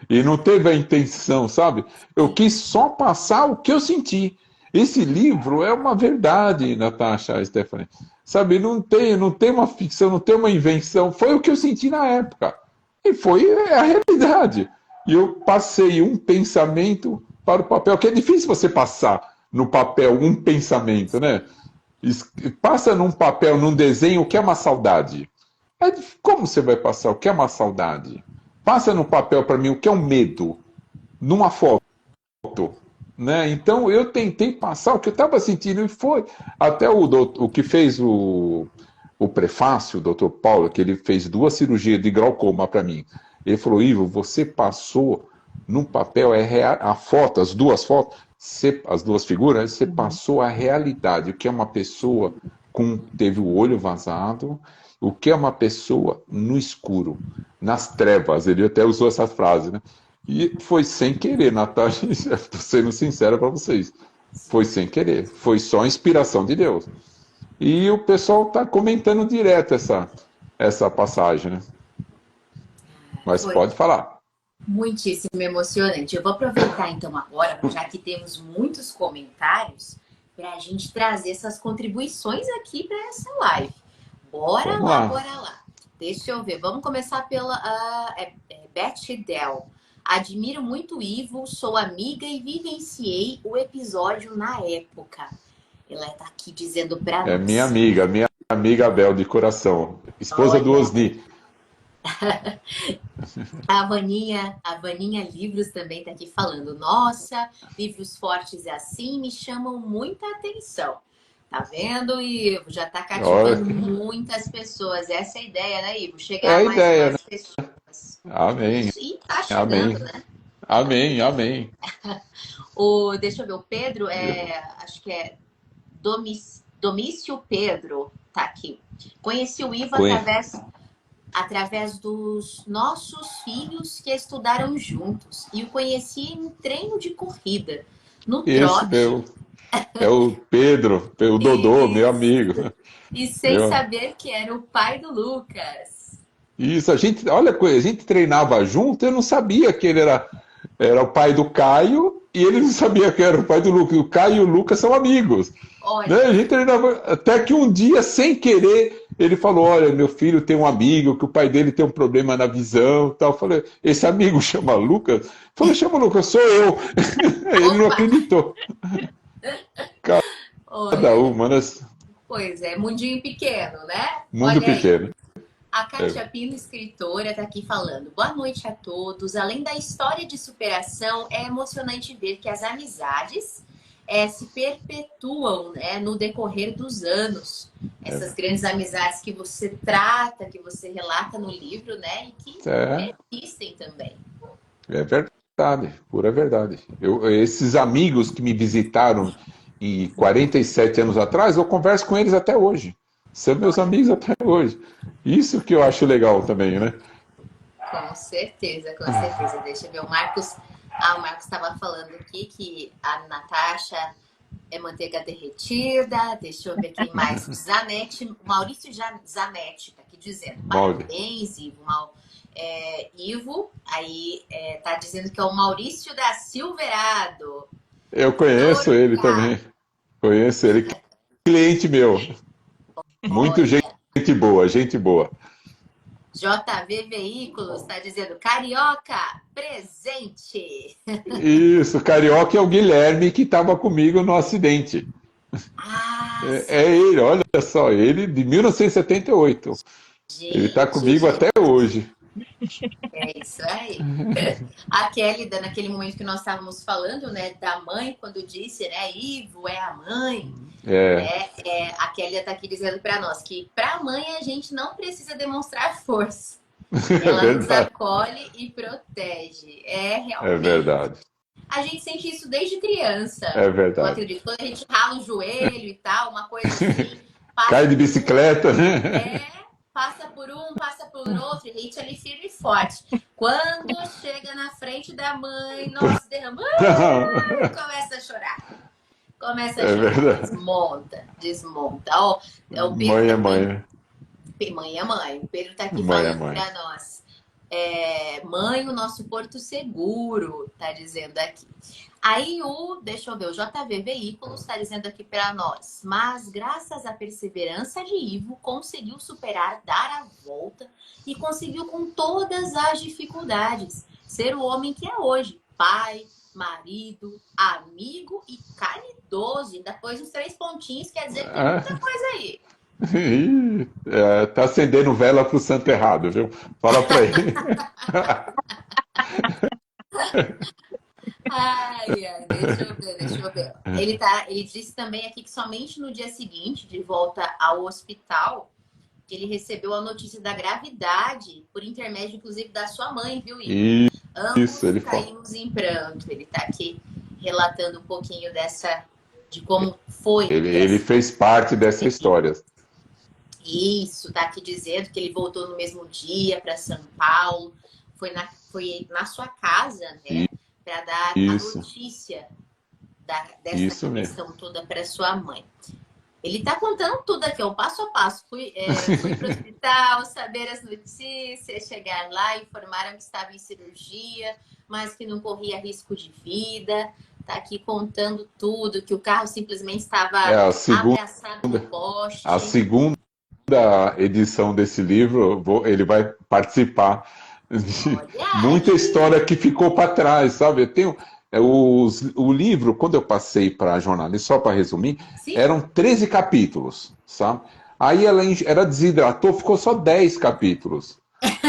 E não teve a intenção, sabe? Eu Sim. quis só passar o que eu senti. Esse livro é uma verdade, Natasha, Stephanie. Sabe, não tem uma ficção, não tem uma invenção. Foi o que eu senti na época. E foi a realidade. E eu passei um pensamento para o papel, que é difícil você passar no papel um pensamento, né? Passa num papel, num desenho, o que é uma saudade. Como você vai passar o que é uma saudade? Passa no papel para mim o que é um medo, numa foto, né? Então eu tentei passar o que eu estava sentindo e foi. Até o que fez o prefácio, o doutor Paulo, que ele fez 2 cirurgias de glaucoma para mim. Ele falou, Ivo, você passou num papel, a foto, as 2 fotos, as 2 figuras, você passou a realidade, o que é uma pessoa teve o olho vazado, o que é uma pessoa no escuro, nas trevas. Ele até usou essa frase, né? E foi sem querer, Natasha, estou sendo sincera para vocês. Foi sem querer, foi só inspiração de Deus. E o pessoal está comentando direto essa passagem, né? Mas Foi pode falar. muitíssimo emocionante. Eu vou aproveitar então agora, já que temos muitos comentários, para a gente trazer essas contribuições aqui para essa live. Bora Vamos lá, lá. bora lá. Deixa eu ver. Vamos começar pela Beth Del. Admiro muito o Ivo, sou amiga e vivenciei o episódio na época. Ela está aqui dizendo para É nós. minha amiga Bel, de coração. Esposa do Olha, Osni. a Vaninha Livros também está aqui falando. Nossa, livros fortes assim me chamam muita atenção. Tá vendo, Ivo? Já está Olha, cativando muitas pessoas. Essa é a ideia, né, Ivo? é Chegar a a mais e ideia, né? mais pessoas. Amém, Isso. E tá chegando, amém, né? amém, amém. Deixa eu ver, o Pedro acho que é Domício Pedro, tá aqui. Conheci o Ivo através dos nossos filhos que estudaram juntos. E o conheci em treino de corrida, no Esse trote. meu, é o Pedro, o Dodô, meu amigo. E sem Meu, saber que era o pai do Lucas. isso, olha, a gente treinava junto, eu não sabia que ele era o pai do Caio e ele não sabia que era o pai do Lucas. O Caio e o Lucas são amigos. Né? Olha, A gente treinava até que um dia, sem querer, ele falou: Olha, meu filho tem um amigo que o pai dele tem um problema na visão. Tal. Eu falei: Esse amigo chama Lucas? Eu falei: Chama Lucas, sou eu. Ele não opa! acreditou. Cada Olha, uma, né? pois é, mundinho pequeno, né? Mundo Olha aí. pequeno. A É. Kátia Pino, escritora, está aqui falando. Boa noite a todos. Além da história de superação, é emocionante ver que as amizades se perpetuam, né, no decorrer dos anos. essas grandes amizades que você trata, que você relata no livro, né? E que existem também. É verdade, pura verdade. Esses amigos que me visitaram em 47 anos atrás, eu converso com eles até hoje. São meus Olha, amigos até hoje. Isso que eu acho legal também, né? com certeza, com certeza. Deixa eu ver, o Marcos. O Marcos estava falando aqui que a Natasha é manteiga derretida. Deixa eu ver quem mais. Zanetti, Maurício Zanetti está aqui dizendo. Mauri. Parabéns, Ivo. Ivo, aí tá dizendo que é o Maurício da Silverado. Eu conheço ele também. Conheço ele. Cliente meu. Muito Olha, gente boa, gente boa. JV Veículos está dizendo Carioca, presente. Isso, Carioca é o Guilherme que estava comigo no acidente. É ele, olha só, ele de 1978. Ele está comigo até hoje. É isso aí. A Kelly, naquele momento que nós estávamos falando, né, da mãe, quando disse, né, Ivo é a mãe. A Kelly está aqui dizendo para nós que para a mãe a gente não precisa demonstrar força. Ela nos acolhe e protege. Realmente. É verdade. A gente sente isso desde criança. É verdade. Eu acredito. Quando a gente rala o joelho e tal, uma coisa assim. Cai de bicicleta, né? Passa por um, passa por outro, e a gente ali firme e forte. Quando chega na frente da mãe, nós derramamos, começa a chorar. Começa a chorar. Verdade. Desmonta. Ó, o Pedro mãe é mãe. Mãe é mãe. O Pedro tá aqui mãe falando mãe. para nós. Mãe, o nosso porto seguro, tá dizendo aqui. Aí deixa eu ver, o JV Veículos está dizendo aqui para nós, mas graças à perseverança de Ivo, conseguiu superar, dar a volta e conseguiu com todas as dificuldades ser o homem que é hoje, pai, marido, amigo e caridoso. E depois os 3 pontinhos, quer dizer que tem muita coisa aí. Tá acendendo vela pro santo errado, viu? Fala pra ele. Deixa eu ver. Ele disse também aqui que somente no dia seguinte, de volta ao hospital, que ele recebeu a notícia da gravidade, por intermédio, inclusive, da sua mãe, viu, Ivo? Ambos ele caímos em pranto. Ele tá aqui relatando um pouquinho de como foi. Ele fez parte dessa história. Isso, tá aqui dizendo que ele voltou no mesmo dia para São Paulo, foi na sua casa, né, para dar a notícia dessa questão toda para sua mãe. Ele tá contando tudo aqui, o passo a passo. Fui para o hospital, saber as notícias, chegar lá, informaram que estava em cirurgia, mas que não corria risco de vida. Tá aqui contando tudo, que o carro simplesmente estava ameaçado no poste. A segunda edição desse livro, ele vai participar de muita história que ficou para trás, sabe? Eu tenho o livro, quando eu passei para jornalista, só para resumir, eram 13 capítulos, sabe? Aí ela desidratou, ficou só 10 capítulos.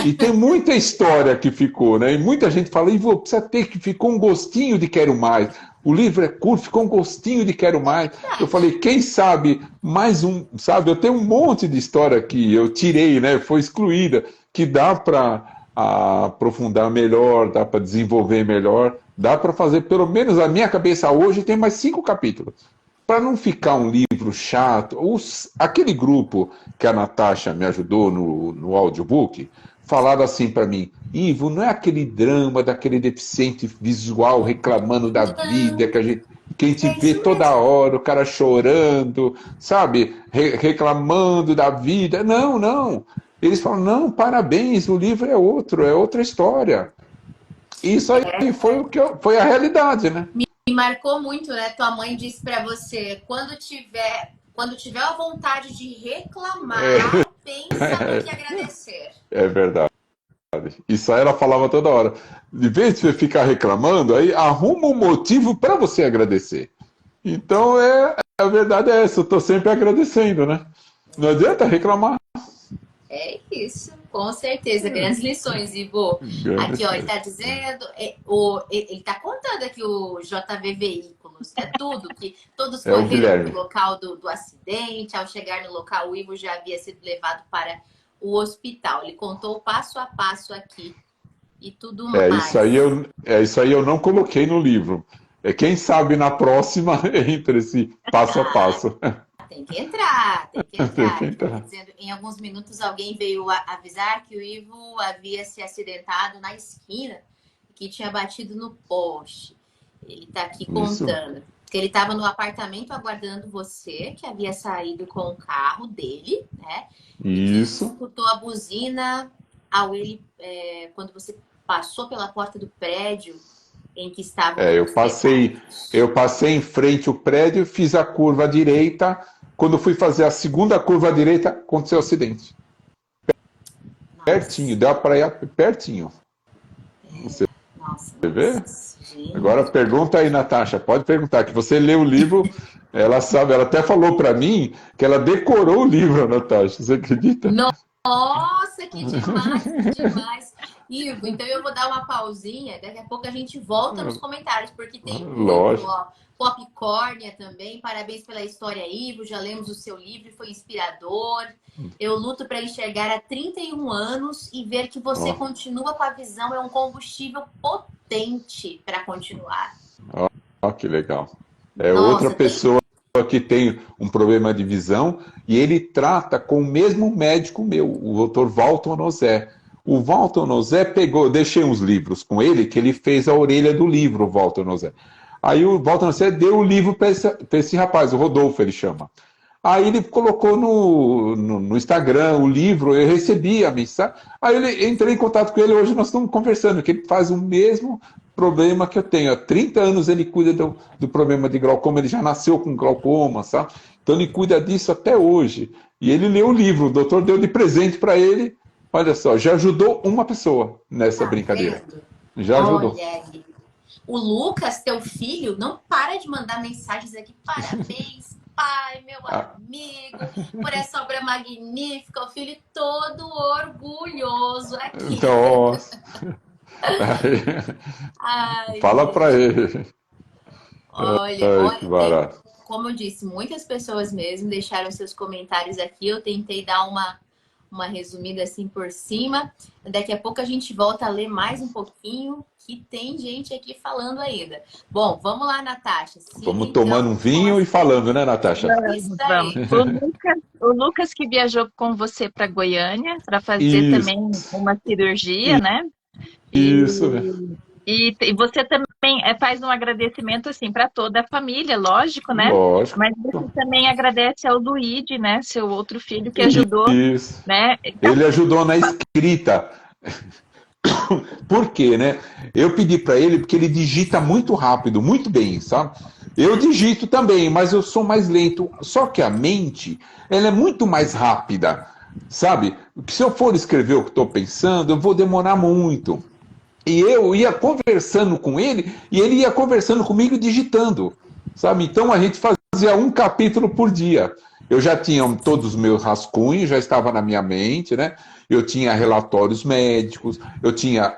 E tem muita história que ficou, né? E muita gente fala, Ivo, precisa ter que ficou um gostinho de quero mais. O livro é curto, ficou um gostinho de quero mais. Eu falei, quem sabe mais um, sabe? Eu tenho um monte de história que eu tirei, né? Foi excluída, que dá para aprofundar melhor, dá para desenvolver melhor, dá para fazer, pelo menos a minha cabeça hoje tem mais 5 capítulos. Para não ficar um livro chato, aquele grupo que a Natasha me ajudou no audiobook, falaram assim para mim, Ivo, não é aquele drama daquele deficiente visual reclamando da vida que a gente vê toda hora, o cara chorando, sabe, reclamando da vida. Não, não. Eles falam, não, parabéns, o livro é outra história. Isso aí foi a realidade, né? Me marcou muito, né? Tua mãe disse para você, quando tiver a vontade de reclamar, pensa no que agradecer. É verdade. Isso aí ela falava toda hora. De vez de você ficar reclamando, aí arruma um motivo para você agradecer. Então, a verdade é essa, eu estou sempre agradecendo, né? Não adianta reclamar. É isso, com certeza. Grandes lições, Ivo. Aqui, ó, ele está dizendo, ele está contando aqui o JV Veículos. próximos, é tudo. Que todos É o correram Guilherme. para o local do acidente. Ao chegar no local, o Ivo já havia sido levado para o hospital. Ele contou o passo a passo aqui e tudo mais. Isso aí eu não coloquei no livro. Quem sabe na próxima entra esse passo a passo. Tem que entrar, tem que Tem entrar. que entrar. Dizendo, em alguns minutos alguém veio avisar que o Ivo havia se acidentado na esquina, que tinha batido no poste. Ele está aqui contando que ele estava no apartamento aguardando você, que havia saído com o carro dele, né? Isso. E escutou a buzina ao ele quando você passou pela porta do prédio em que estava. Eu passei em frente ao prédio, fiz a curva à direita. Quando fui fazer a segunda curva à direita, aconteceu o acidente. Nossa. Pertinho, deu para ir pertinho. Você vê? Gente. Agora pergunta aí, Natasha, pode perguntar, que você lê o livro, ela sabe, ela até falou para mim que ela decorou o livro, Natasha, você acredita? Nossa, que demais, que demais. Ivo, então eu vou dar uma pausinha, daqui a pouco a gente volta nos comentários, porque tem muito, ó, Popcórnia também, parabéns pela história, Ivo, já lemos o seu livro, foi inspirador. Eu luto para enxergar há 31 anos e ver que você continua com a visão, é um combustível potente para continuar. Que legal. Nossa, outra pessoa que tem um problema de visão e ele trata com o mesmo médico meu, o Dr. Walton Nozé. O Walton Nozé pegou, deixei uns livros com ele, que ele fez a orelha do livro, o Walton Nozé. Aí o Walton Nozé deu o livro para esse rapaz, o Rodolfo ele chama. Aí ele colocou no Instagram o livro, eu recebi a mensagem. Aí eu entrei em contato com ele, hoje nós estamos conversando, que ele faz o mesmo problema que eu tenho. Há 30 anos ele cuida do problema de glaucoma, ele já nasceu com glaucoma, sabe? Então ele cuida disso até hoje. E ele leu o livro, o doutor deu de presente para ele. Olha só, já ajudou uma pessoa nessa brincadeira. Já ajudou. Olha, o Lucas, teu filho, não para de mandar mensagens aqui. Parabéns, pai, meu amigo, por essa obra magnífica. O filho todo orgulhoso aqui. Nossa. Fala para ele. Olha, que barato. Como eu disse, muitas pessoas mesmo deixaram seus comentários aqui. Eu tentei dar uma resumida assim por cima. Daqui a pouco a gente volta a ler mais um pouquinho, que tem gente aqui falando ainda. Bom, vamos lá, Natasha. Vamos tomando um vinho e falando, né, Natasha? Isso aí. O Lucas que viajou com você para Goiânia para fazer também uma cirurgia, né? Isso. E você também faz um agradecimento assim para toda a família, lógico, né? Lógico. Mas você também agradece ao Luigi, né? Seu outro filho que ajudou. Isso. Né? Ele ajudou na escrita. Por quê, né? Eu pedi para ele porque ele digita muito rápido, muito bem, sabe? Eu digito também, mas eu sou mais lento. Só que a mente, ela é muito mais rápida, sabe? Se eu for escrever o que estou pensando, eu vou demorar muito. E eu ia conversando com ele, e ele ia conversando comigo digitando, sabe? Então a gente fazia um capítulo por dia. Eu já tinha todos os meus rascunhos, já estava na minha mente, né? Eu tinha relatórios médicos, eu tinha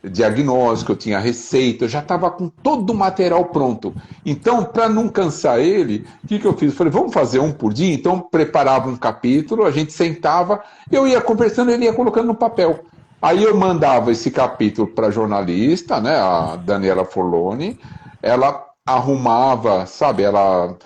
diagnóstico, eu tinha receita, eu já estava com todo o material pronto. Então, para não cansar ele, o que eu fiz? Eu falei, vamos fazer um por dia? Então, preparava um capítulo, a gente sentava, eu ia conversando, ele ia colocando no papel. Aí eu mandava esse capítulo para a jornalista, né, a Daniela Forloni, ela arrumava, sabe, ela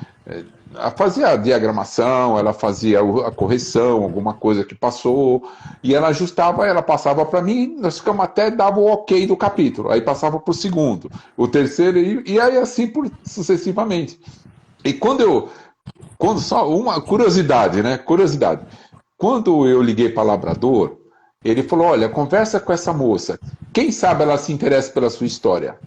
fazia a diagramação, ela fazia a correção, alguma coisa que passou, e ela ajustava, ela passava para mim, nós ficamos até, dava o ok do capítulo, aí passava para o segundo, o terceiro, e aí assim sucessivamente. E quando só uma curiosidade, né, quando eu liguei para Labrador, ele falou, olha, conversa com essa moça, quem sabe ela se interessa pela sua história.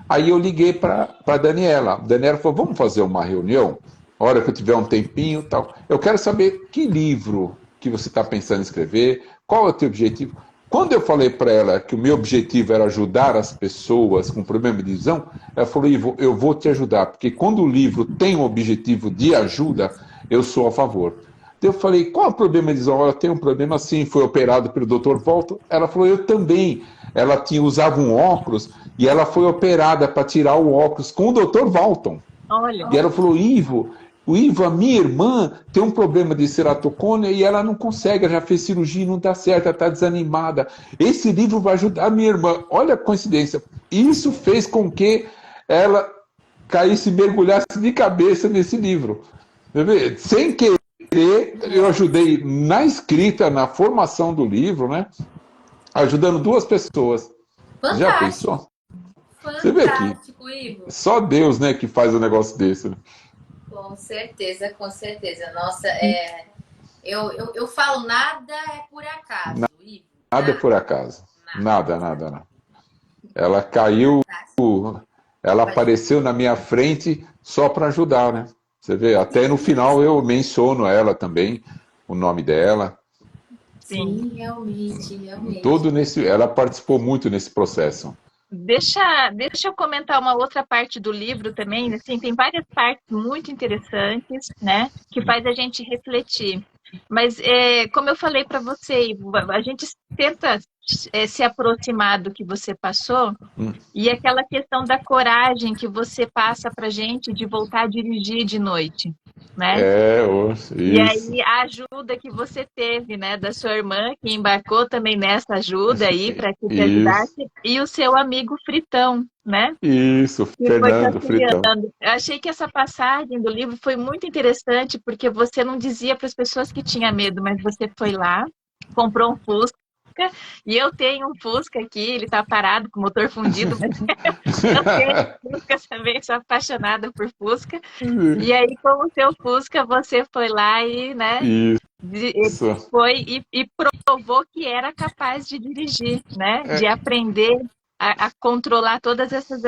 Aí eu liguei para a Daniela. A Daniela falou, vamos fazer uma reunião? A hora que eu tiver um tempinho e tal. Eu quero saber que livro que você está pensando em escrever, qual é o teu objetivo. Quando eu falei para ela que o meu objetivo era ajudar as pessoas com problema de visão, ela falou, Ivo, eu vou te ajudar, porque quando o livro tem um objetivo de ajuda, eu sou a favor. Eu falei, qual é o problema de visão? Ela tem um problema assim, foi operado pelo Dr. Walton. Ela falou, eu também. Ela usava um óculos e ela foi operada para tirar o óculos com o Dr. Walton. Olha. E ela falou, Ivo, a minha irmã tem um problema de ceratocone e ela não consegue, ela já fez cirurgia e não dá certo, ela está desanimada. Esse livro vai ajudar a minha irmã. Olha a coincidência. Isso fez com que ela caísse, mergulhasse de cabeça nesse livro. Sem querer, eu ajudei na escrita, na formação do livro, né? Ajudando 2 pessoas. Fantástico. Já pensou? Você vê aqui. Fantástico, Ivo. Só Deus, né, que faz um negócio desse. Né? Com certeza, com certeza. Nossa, eu falo, nada é por acaso, Ivo. Nada é por acaso. Nada. Ela caiu, ela apareceu na minha frente só para ajudar, né? Você vê, até no final eu menciono ela também, o nome dela. Sim, realmente. Ela participou muito nesse processo. Deixa eu comentar uma outra parte do livro também, assim, tem várias partes muito interessantes, né, que faz a gente refletir. Mas, como eu falei para você, Ivo, a gente tenta se aproximar do que você passou, e aquela questão da coragem que você passa para a gente de voltar a dirigir de noite, né? Isso. E aí a ajuda que você teve, né, da sua irmã, que embarcou também nessa ajuda aí para que te ajudasse, e o seu amigo Fritão, né? Isso, Fernando Fritão. Eu achei que essa passagem do livro foi muito interessante, porque você não dizia para as pessoas que tinha medo, mas você foi lá, comprou um Fusca, e eu tenho um Fusca aqui, ele tá parado com o motor fundido, mas eu tenho Fusca também, sou apaixonada por Fusca. E aí, com o seu Fusca, você foi lá e, né, foi e provou que era capaz de dirigir, né, de aprender a controlar todas essas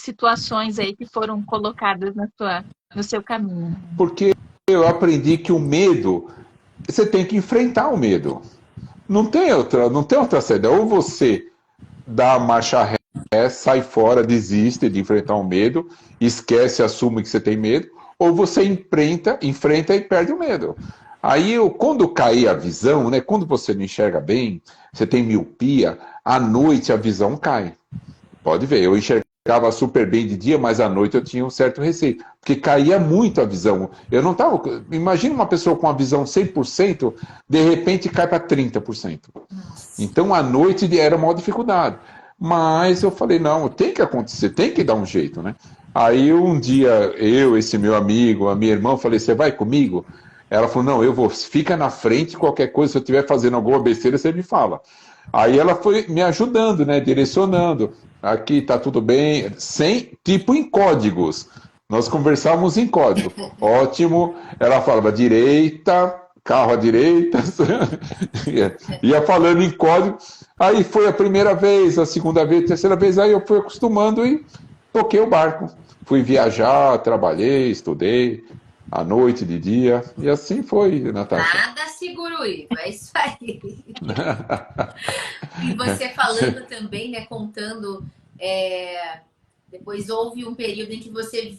situações aí que foram colocadas no seu caminho. Porque eu aprendi que o medo, você tem que enfrentar o medo. Não tem outra saída. Ou você dá a marcha ré, sai fora, desiste de enfrentar o medo, esquece, assume que você tem medo, ou você enfrenta e perde o medo. Aí, quando cair a visão, né, quando você não enxerga bem, você tem miopia, à noite a visão cai. Pode ver, eu enxergava super bem de dia, mas à noite eu tinha um certo receio, porque caía muito a visão. Eu não estava... Imagina uma pessoa com a visão 100%, de repente cai para 30%. Então, à noite era uma dificuldade. Mas eu falei, não, tem que acontecer, tem que dar um jeito, né? Aí um dia, esse meu amigo, a minha irmã, falei, você vai comigo? Ela falou, não, eu vou, fica na frente, qualquer coisa, se eu estiver fazendo alguma besteira, você me fala. Aí ela foi me ajudando, né, direcionando. Aqui tá tudo bem, tipo em códigos. Nós conversávamos em código. Ótimo. Ela falava direita, carro à direita. Ia falando em código. Aí foi a primeira vez, a segunda vez, a terceira vez. Aí eu fui acostumando e toquei o barco. Fui viajar, trabalhei, estudei. À noite, de dia, e assim foi, Natasha. Nada seguro, Ivo, é isso aí. E você falando também, né, contando, depois houve um período em que você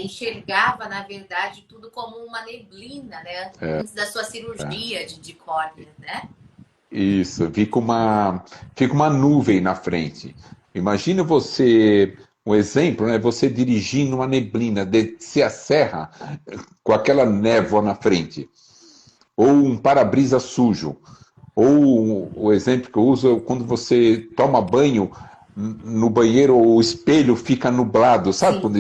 enxergava, na verdade, tudo como uma neblina, né, antes da sua cirurgia de córnea, né? Isso, fica uma nuvem na frente. Imagina você... Um exemplo, né? Você dirigindo uma neblina, descer a serra com aquela névoa na frente. Ou um para-brisa sujo. Ou o exemplo que eu uso é quando você toma banho no banheiro, o espelho fica nublado. Sabe? Sim. Quando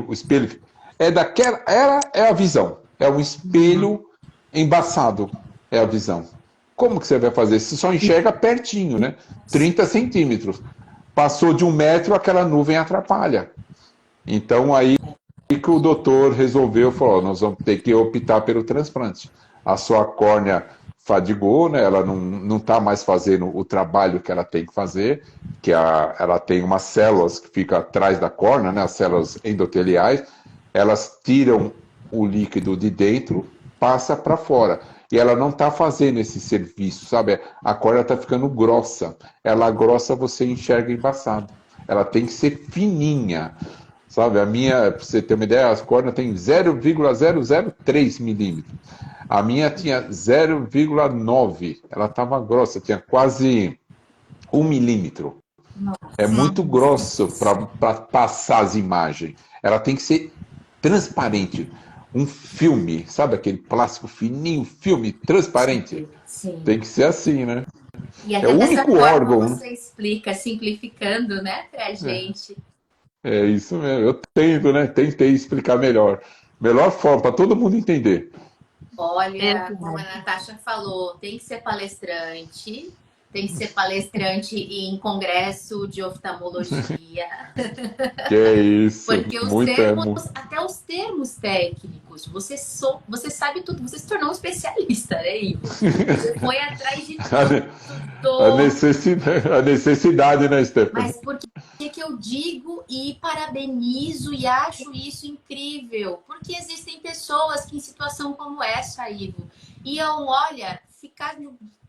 o espelho... É a visão. É um espelho embaçado. É a visão. Como que você vai fazer? Você só enxerga pertinho, né? 30 centímetros. Passou de 1 metro, aquela nuvem atrapalha. Então, aí que o doutor resolveu, falou, nós vamos ter que optar pelo transplante. A sua córnea fadigou, né? Ela não está mais fazendo o trabalho que ela tem que fazer, que ela tem umas células que ficam atrás da córnea, né? As células endoteliais, elas tiram o líquido de dentro, passa para fora. E ela não está fazendo esse serviço, sabe? A córnea está ficando grossa. Ela grossa, você enxerga embaçado. Ela tem que ser fininha, sabe? A minha, para você ter uma ideia, as córneas têm 0,003 milímetros. A minha tinha 0,9. Ela estava grossa, tinha quase 1 milímetro. É Nossa. muito grosso para passar as imagens. Ela tem que ser transparente. Um filme, sabe aquele plástico fininho, filme transparente? Sim. Tem que ser assim, né? E É até o dessa único forma órgão, né? você explica, simplificando, né, pra gente. É isso mesmo. Eu tento, né? Tentei explicar melhor. Melhor forma, para todo mundo entender. Olha, como a Exato. Natasha falou, tem que ser palestrante em congresso de oftalmologia, Que é isso. porque os Muito é termos, muito. até os termos técnicos, você sabe tudo, você se tornou um especialista, né, Ivo? Você foi atrás de A tudo. necessidade, né, Stephanie? Mas por que eu digo e parabenizo e acho isso incrível? Porque existem pessoas que em situação como essa, Ivo, iam, olha, ficar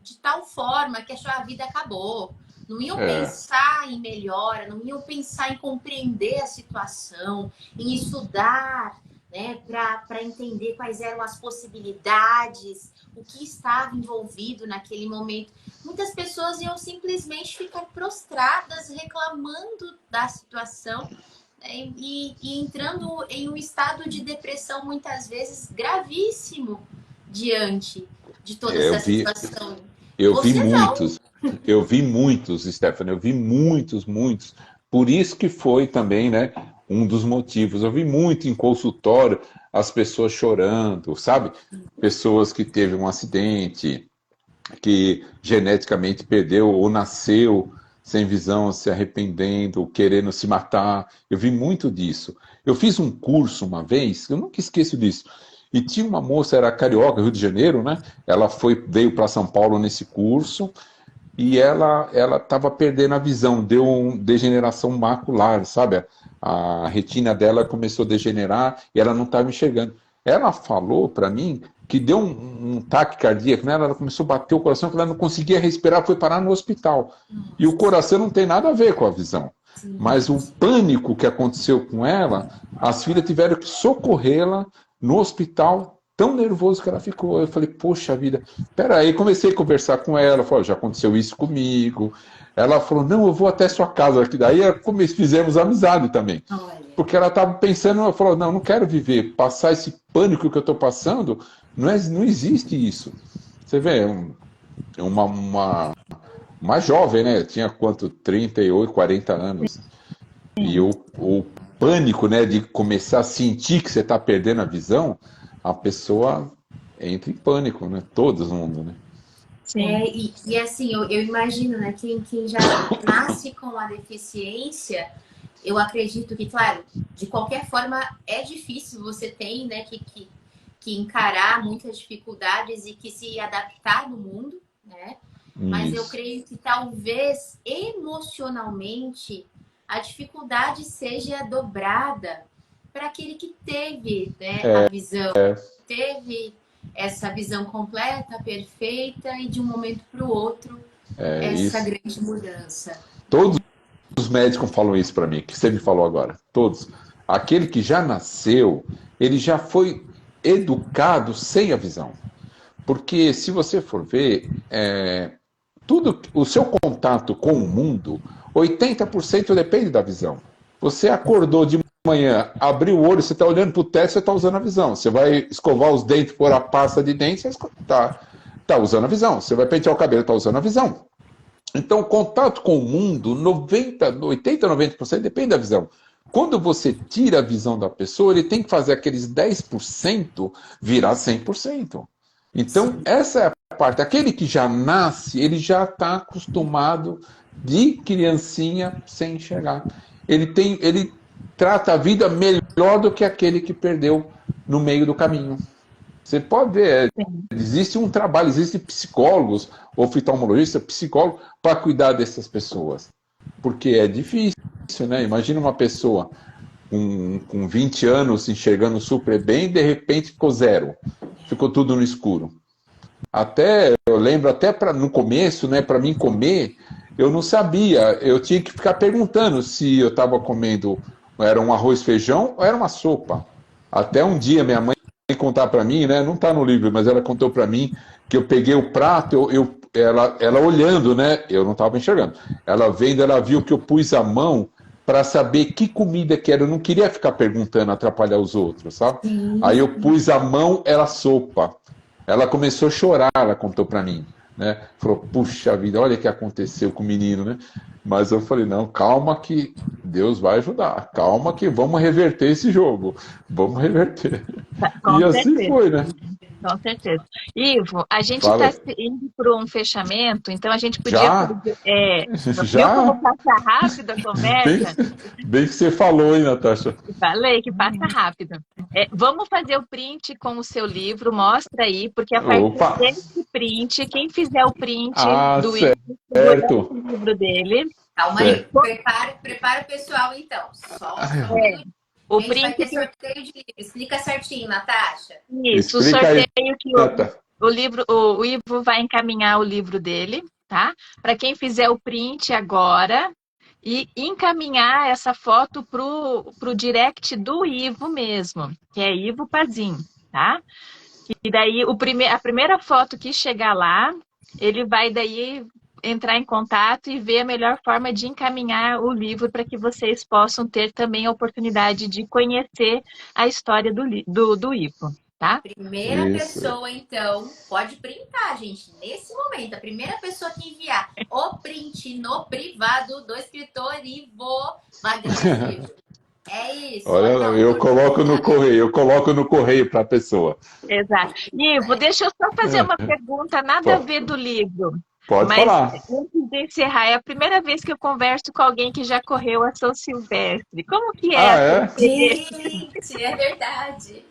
de tal forma que achou a vida acabou. Não iam É, pensar em melhora, não iam pensar em compreender a situação, em estudar, né, para entender quais eram as possibilidades, o que estava envolvido naquele momento. Muitas pessoas iam simplesmente ficar prostradas, reclamando da situação, né, e entrando em um estado de depressão, muitas vezes gravíssimo, diante de toda é, essa situação. eu vi Você não. muitos. Eu vi muitos, Stephanie. Eu vi muitos, muitos. Por isso que foi também, né, um dos motivos. Eu vi muito em consultório as pessoas chorando, sabe? Pessoas que teve um acidente, que geneticamente perdeu ou nasceu sem visão, se arrependendo, querendo se matar. Eu vi muito disso. Eu fiz um curso uma vez, eu nunca esqueço disso. E tinha uma moça, era carioca, Rio de Janeiro, né? Ela veio para São Paulo nesse curso e ela estava perdendo a visão, deu uma degeneração macular, sabe? A retina dela começou a degenerar e ela não estava enxergando. Ela falou para mim que deu um taque cardíaco nela, ela começou a bater o coração, que ela não conseguia respirar, foi parar no hospital. E o coração não tem nada a ver com a visão. Mas o pânico que aconteceu com ela, as filhas tiveram que socorrê-la no hospital, tão nervoso que ela ficou. Eu falei, poxa vida, peraí, comecei a conversar com ela, falei, já aconteceu isso comigo. Ela falou, não, eu vou até sua casa, que daí fizemos amizade também. Olha, Porque ela estava pensando, ela falou, não, não quero viver, passar esse pânico que eu estou passando, não existe isso. Você vê, uma jovem, né? Tinha quanto? 38, 40 anos. E o pânico, né, de começar a sentir que você está perdendo a visão, a pessoa entra em pânico, né? Todo mundo, né? Sim. e assim, eu imagino, né, quem já nasce com a deficiência, eu acredito que, claro, de qualquer forma é difícil, você tem, né, que encarar muitas dificuldades e que se adaptar no mundo, né? Mas eu Isso. creio que talvez emocionalmente a dificuldade seja dobrada para aquele que teve, né, a visão, teve essa visão completa, perfeita e de um momento para o outro É essa isso. grande mudança, Todos né? os médicos falam isso para mim, que você me falou agora. Todos. Aquele que já nasceu, ele já foi educado sem a visão. Porque se você for ver, tudo, o seu contato com o mundo, 80% depende da visão. Você acordou de manhã, abriu o olho, você está olhando para o teto, você está usando a visão. Você vai escovar os dentes, pôr a pasta de dente, você está usando a visão. Você vai pentear o cabelo, está usando a visão. Então, o contato com o mundo, 80, 90% depende da visão. Quando você tira a visão da pessoa, ele tem que fazer aqueles 10% virar 100%. Então, essa é a parte. Aquele que já nasce, ele já está acostumado de criancinha sem enxergar. Ele trata a vida melhor do que aquele que perdeu no meio do caminho. Você pode ver, Sim. existe um trabalho, existem psicólogos, oftalmologistas, psicólogos, para cuidar dessas pessoas. Porque é difícil, né? Imagina uma pessoa com 20 anos enxergando super bem, de repente ficou zero. Ficou tudo no escuro. Eu lembro até no começo, né, para mim comer, eu não sabia, eu tinha que ficar perguntando se eu estava comendo, era um arroz e feijão ou era uma sopa. Até um dia minha mãe contar para mim, né, não está no livro, mas ela contou para mim que eu peguei o prato, ela olhando, né? Eu não estava enxergando. Ela vendo, ela viu que eu pus a mão para saber que comida que era. Eu não queria ficar perguntando, atrapalhar os outros, sabe? Aí eu pus a mão, era sopa. Ela começou a chorar, ela contou para mim, né? Falou, puxa vida, olha o que aconteceu com o menino, né? Mas eu falei, não, calma que Deus vai ajudar. Calma que vamos reverter esse jogo. Vamos reverter. Com E assim certeza. foi, né? Com certeza. Ivo, a gente Fala está aí. indo para um fechamento, então a gente podia Já? fazer. Viu como Já? passa rápido a Bem, conversa? bem que você falou, hein, Natasha? Falei que passa rápido. Vamos fazer o print com o seu livro, mostra aí, porque a partir Opa! desse print, quem fizer o print Ah, do Ivo segurando certo. o livro dele, Calma aí, Certo. prepara o pessoal então. Só um é, minuto. o A gente vai print ter sorteio de livro. Explica certinho, Natasha. isso, o Explica aí, sorteio que Nata. o livro, o Ivo vai encaminhar o livro dele, tá? Para quem fizer o print agora e encaminhar essa foto pro direct do Ivo mesmo, que é Ivo Pazin, tá? E daí a primeira foto que chegar lá, ele vai daí entrar em contato e ver a melhor forma de encaminhar o livro para que vocês possam ter também a oportunidade de conhecer a história do Ivo, tá? Primeira Isso. pessoa, então, pode printar, gente. Nesse momento, a primeira pessoa que enviar o print no privado do escritor Ivo vai ganhar esse livro. É isso. Olha, Então, eu coloco no correio para a pessoa. Exato. Ivo, deixa eu só fazer uma pergunta, nada a Po- ver do livro, Pode mas falar. antes de encerrar, é a primeira vez que eu converso com alguém que já correu a São Silvestre. Como que é Ah, a sua é? experiência? gente, é verdade.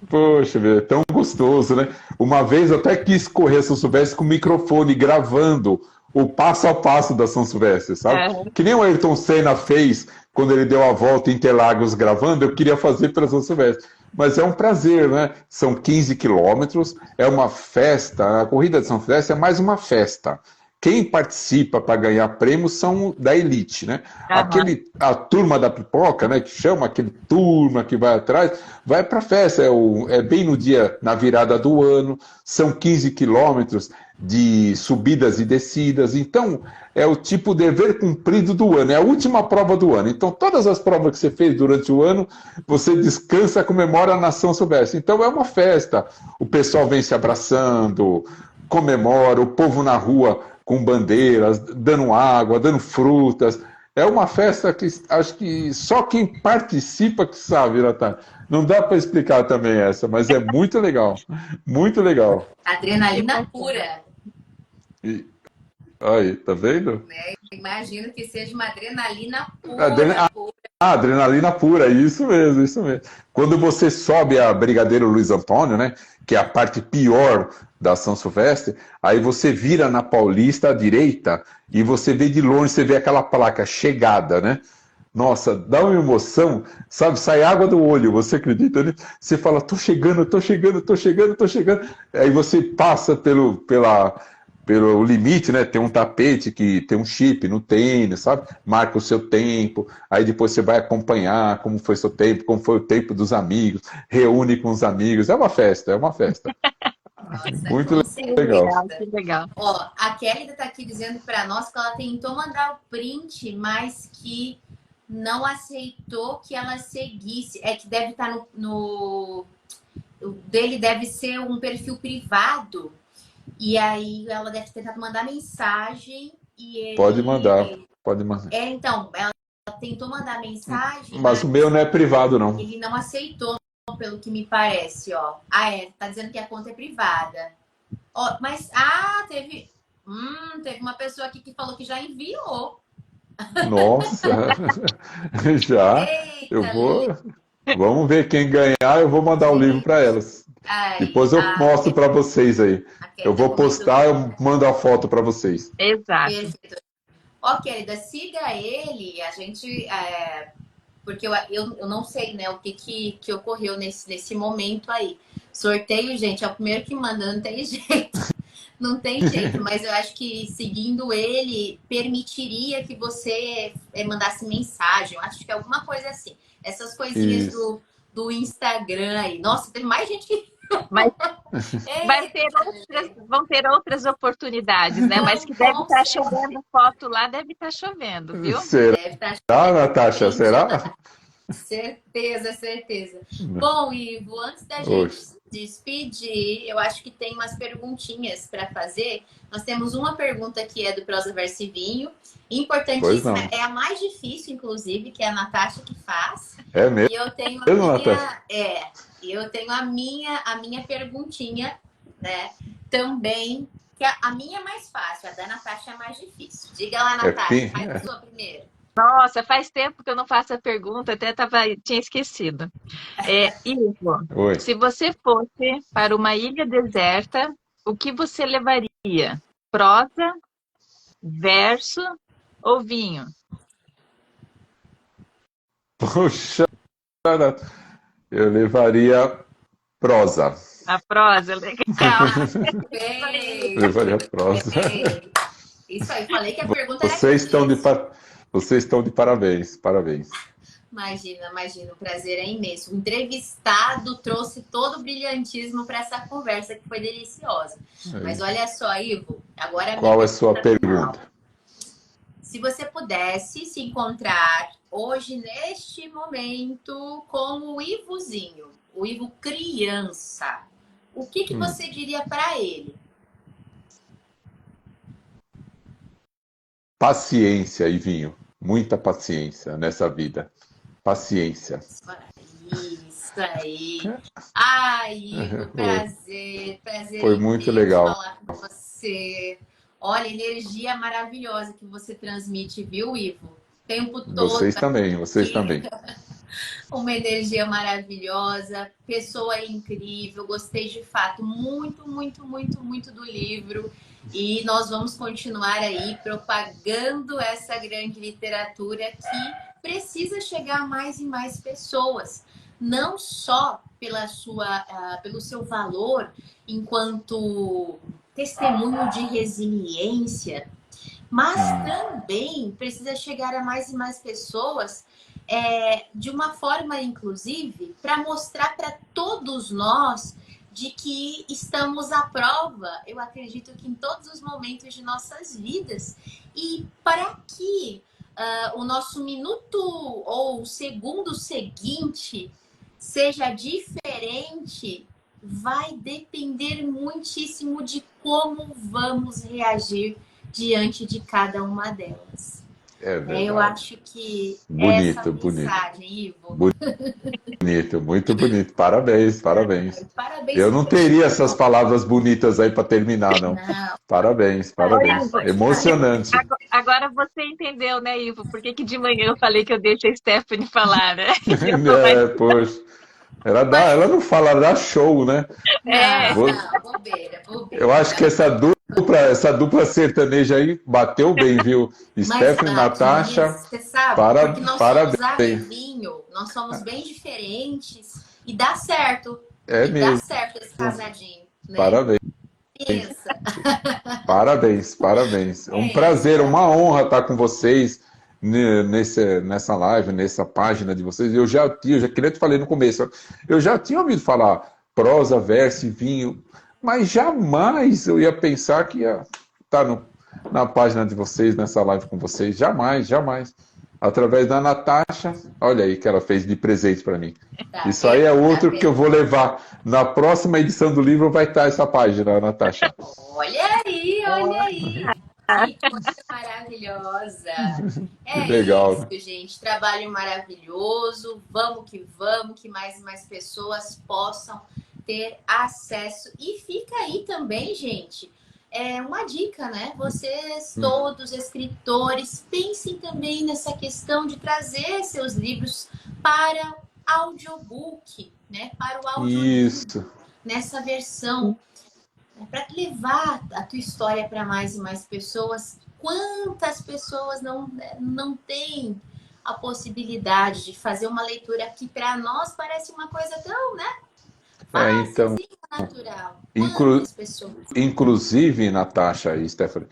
Poxa, é tão gostoso, né? Uma vez eu até quis correr a São Silvestre com o microfone gravando o passo a passo da São Silvestre, sabe? É, Que nem o Ayrton Senna fez quando ele deu a volta em Interlagos gravando, eu queria fazer pela São Silvestre. Mas é um prazer, né? São 15 quilômetros, é uma festa, a corrida de São Silvestre é mais uma festa. Quem participa para ganhar prêmios são da elite, né? aham. A turma da pipoca, né? Que chama aquele turma que vai atrás, vai para a festa. É bem no dia, na virada do ano, são 15 quilômetros de subidas e descidas. Então, é o tipo dever cumprido do ano, é a última prova do ano. Então, todas as provas que você fez durante o ano, você descansa, comemora a Nação Silvestre. Então, é uma festa. O pessoal vem se abraçando, comemora, o povo na rua com bandeiras, dando água, dando frutas. É uma festa que acho que só quem participa que sabe, Natália. Não dá para explicar também essa, mas é muito legal. Muito legal. Que Adrenalina bacana. pura. E, aí, tá vendo? Imagino que seja uma adrenalina Adre- pura, pura. Adrenalina pura, isso mesmo, isso mesmo. Quando você sobe a Brigadeiro Luiz Antônio, né, que é a parte pior da São Silvestre, aí você vira na Paulista à direita e você vê de longe, você vê aquela placa chegada, né? Nossa, dá uma emoção, sabe? Sai água do olho, você acredita, né? Você fala, tô chegando, tô chegando, tô chegando, tô chegando. Aí você passa pelo limite, né? Tem um tapete que tem um chip no tênis, sabe? Marca o seu tempo. Aí depois você vai acompanhar como foi seu tempo, como foi o tempo dos amigos, reúne com os amigos. É uma festa, é uma festa. Nossa, Muito com Que legal. legal, certeza. que legal. Ó, a Kelly tá aqui dizendo para nós que ela tentou mandar o print, mas que não aceitou que ela seguisse. É que deve estar o dele deve ser um perfil privado. E aí ela deve ter tentado mandar mensagem e Pode mandar, ele. pode mandar. Então, ela tentou mandar mensagem, Mas mas o meu não é privado, não. ele não aceitou, pelo que me parece, ó. Ah, tá dizendo que a conta é privada. Ó, mas, teve uma pessoa aqui que falou que já enviou. Nossa, já. Eu Eita, vou. Vamos ver quem ganhar, eu vou mandar o livro para elas. ai, Depois eu mostro para vocês aí. a Eu Kelly tá vou postar, eu comentando. mando a foto para vocês. Exato. Perfeito. Ó, querida, siga ele, a gente. Porque eu não sei, né, o que ocorreu nesse momento aí. Sorteio, gente, é o primeiro que manda, não tem jeito. Não tem jeito, mas eu acho que seguindo ele permitiria que você mandasse mensagem. Eu acho que é alguma coisa assim. Essas coisinhas Isso. do Instagram aí. Nossa, teve mais gente que Mas Eita, gente. vão ter outras oportunidades, né? Mas que deve Com estar certeza. chovendo foto lá, deve estar chovendo, viu? Será, Deve estar Natasha? quente. Será? Certeza, certeza. Bom, Ivo, antes da gente Oxe, se despedir, eu acho que tem umas perguntinhas para fazer. Nós temos uma pergunta que é do Prosa Verso e Vinho, pois importantíssima, não. é a mais difícil, inclusive, que é a Natasha que faz. É mesmo, E eu tenho a Natasha? minha perguntinha, né? Também, que a minha é mais fácil, a da Natasha é mais difícil. Diga lá, É Natasha, fim? faz a sua primeiro. Nossa, faz tempo que eu não faço a pergunta, tinha esquecido. Ivo, Oi. se você fosse para uma ilha deserta, o que você levaria? Prosa, verso ou vinho? Poxa, eu levaria prosa. A prosa, legal. Bem, Levaria prosa. bem. Isso aí, falei que a pergunta era Vocês estão de, difícil. vocês estão de parabéns, parabéns. Imagina, imagina, o prazer é imenso. O entrevistado trouxe todo o brilhantismo para essa conversa que foi deliciosa. Mas olha só, Ivo, agora a minha Qual é a sua pergunta final. pergunta? Se você pudesse se encontrar hoje, neste momento, com o Ivozinho, o Ivo criança, o que você diria para ele? Paciência, Ivinho. Muita paciência nessa vida. Paciência. Isso aí. Ai, Ivo, Foi, prazer foi muito imenso legal. falar com você. Olha, energia maravilhosa que você transmite, viu, Ivo? O tempo todo Vocês também, vocês aqui, também. uma energia maravilhosa, pessoa incrível, gostei de fato muito, muito, muito, muito do livro. E nós vamos continuar aí propagando essa grande literatura que precisa chegar a mais e mais pessoas, não só pelo seu valor enquanto testemunho de resiliência, mas também precisa chegar a mais e mais pessoas de uma forma, inclusive, para mostrar para todos nós de que estamos à prova, eu acredito que em todos os momentos de nossas vidas, e para que o nosso minuto ou o segundo seguinte seja diferente, vai depender muitíssimo de como vamos reagir diante de cada uma delas. É Eu verdade. acho que essa Bonito, bonito. mensagem, Ivo, Bonito, muito bonito. Parabéns, parabéns. parabéns Eu não por teria essas palavras bonitas aí para terminar, não. não, Parabéns, parabéns. pode Emocionante. Agora você entendeu, né, Ivo? Por que de manhã eu falei que eu deixo a Stephanie falar, né? Poxa. Ela não fala, ela dá show, né? Não, bobeira. Eu acho que essa dupla sertaneja aí bateu bem, viu? Stephanie, Natasha, Você sabe, porque nós somos parabéns. Avivinho, nós somos bem diferentes e dá certo. É e mesmo. dá certo esse casadinho, né? Parabéns. Pensa. Parabéns, parabéns. É um prazer, uma honra estar com vocês nessa live, nessa página de vocês. Eu já queria te falei no começo, eu já tinha ouvido falar prosa, verso e vinho, mas jamais eu ia pensar que ia estar na página de vocês, nessa live com vocês. Jamais, jamais. Através da Natasha, olha aí que ela fez de presente para mim. Isso aí é outro que eu vou levar. Na próxima edição do livro vai estar essa página, Natasha. Olha aí. Que coisa maravilhosa. É legal. Isso, gente. Trabalho maravilhoso. Vamos, que mais e mais pessoas possam ter acesso. E fica aí também, gente, uma dica, né? Vocês todos, escritores, pensem também nessa questão de trazer seus livros para audiobook, né? Para o audiolivro. Isso. Nessa versão. Para levar a tua história para mais e mais pessoas. Quantas pessoas não têm a possibilidade de fazer uma leitura que para nós parece uma coisa tão, né? Então, natural. Quantas pessoas? Inclusive, Natasha e Stephanie,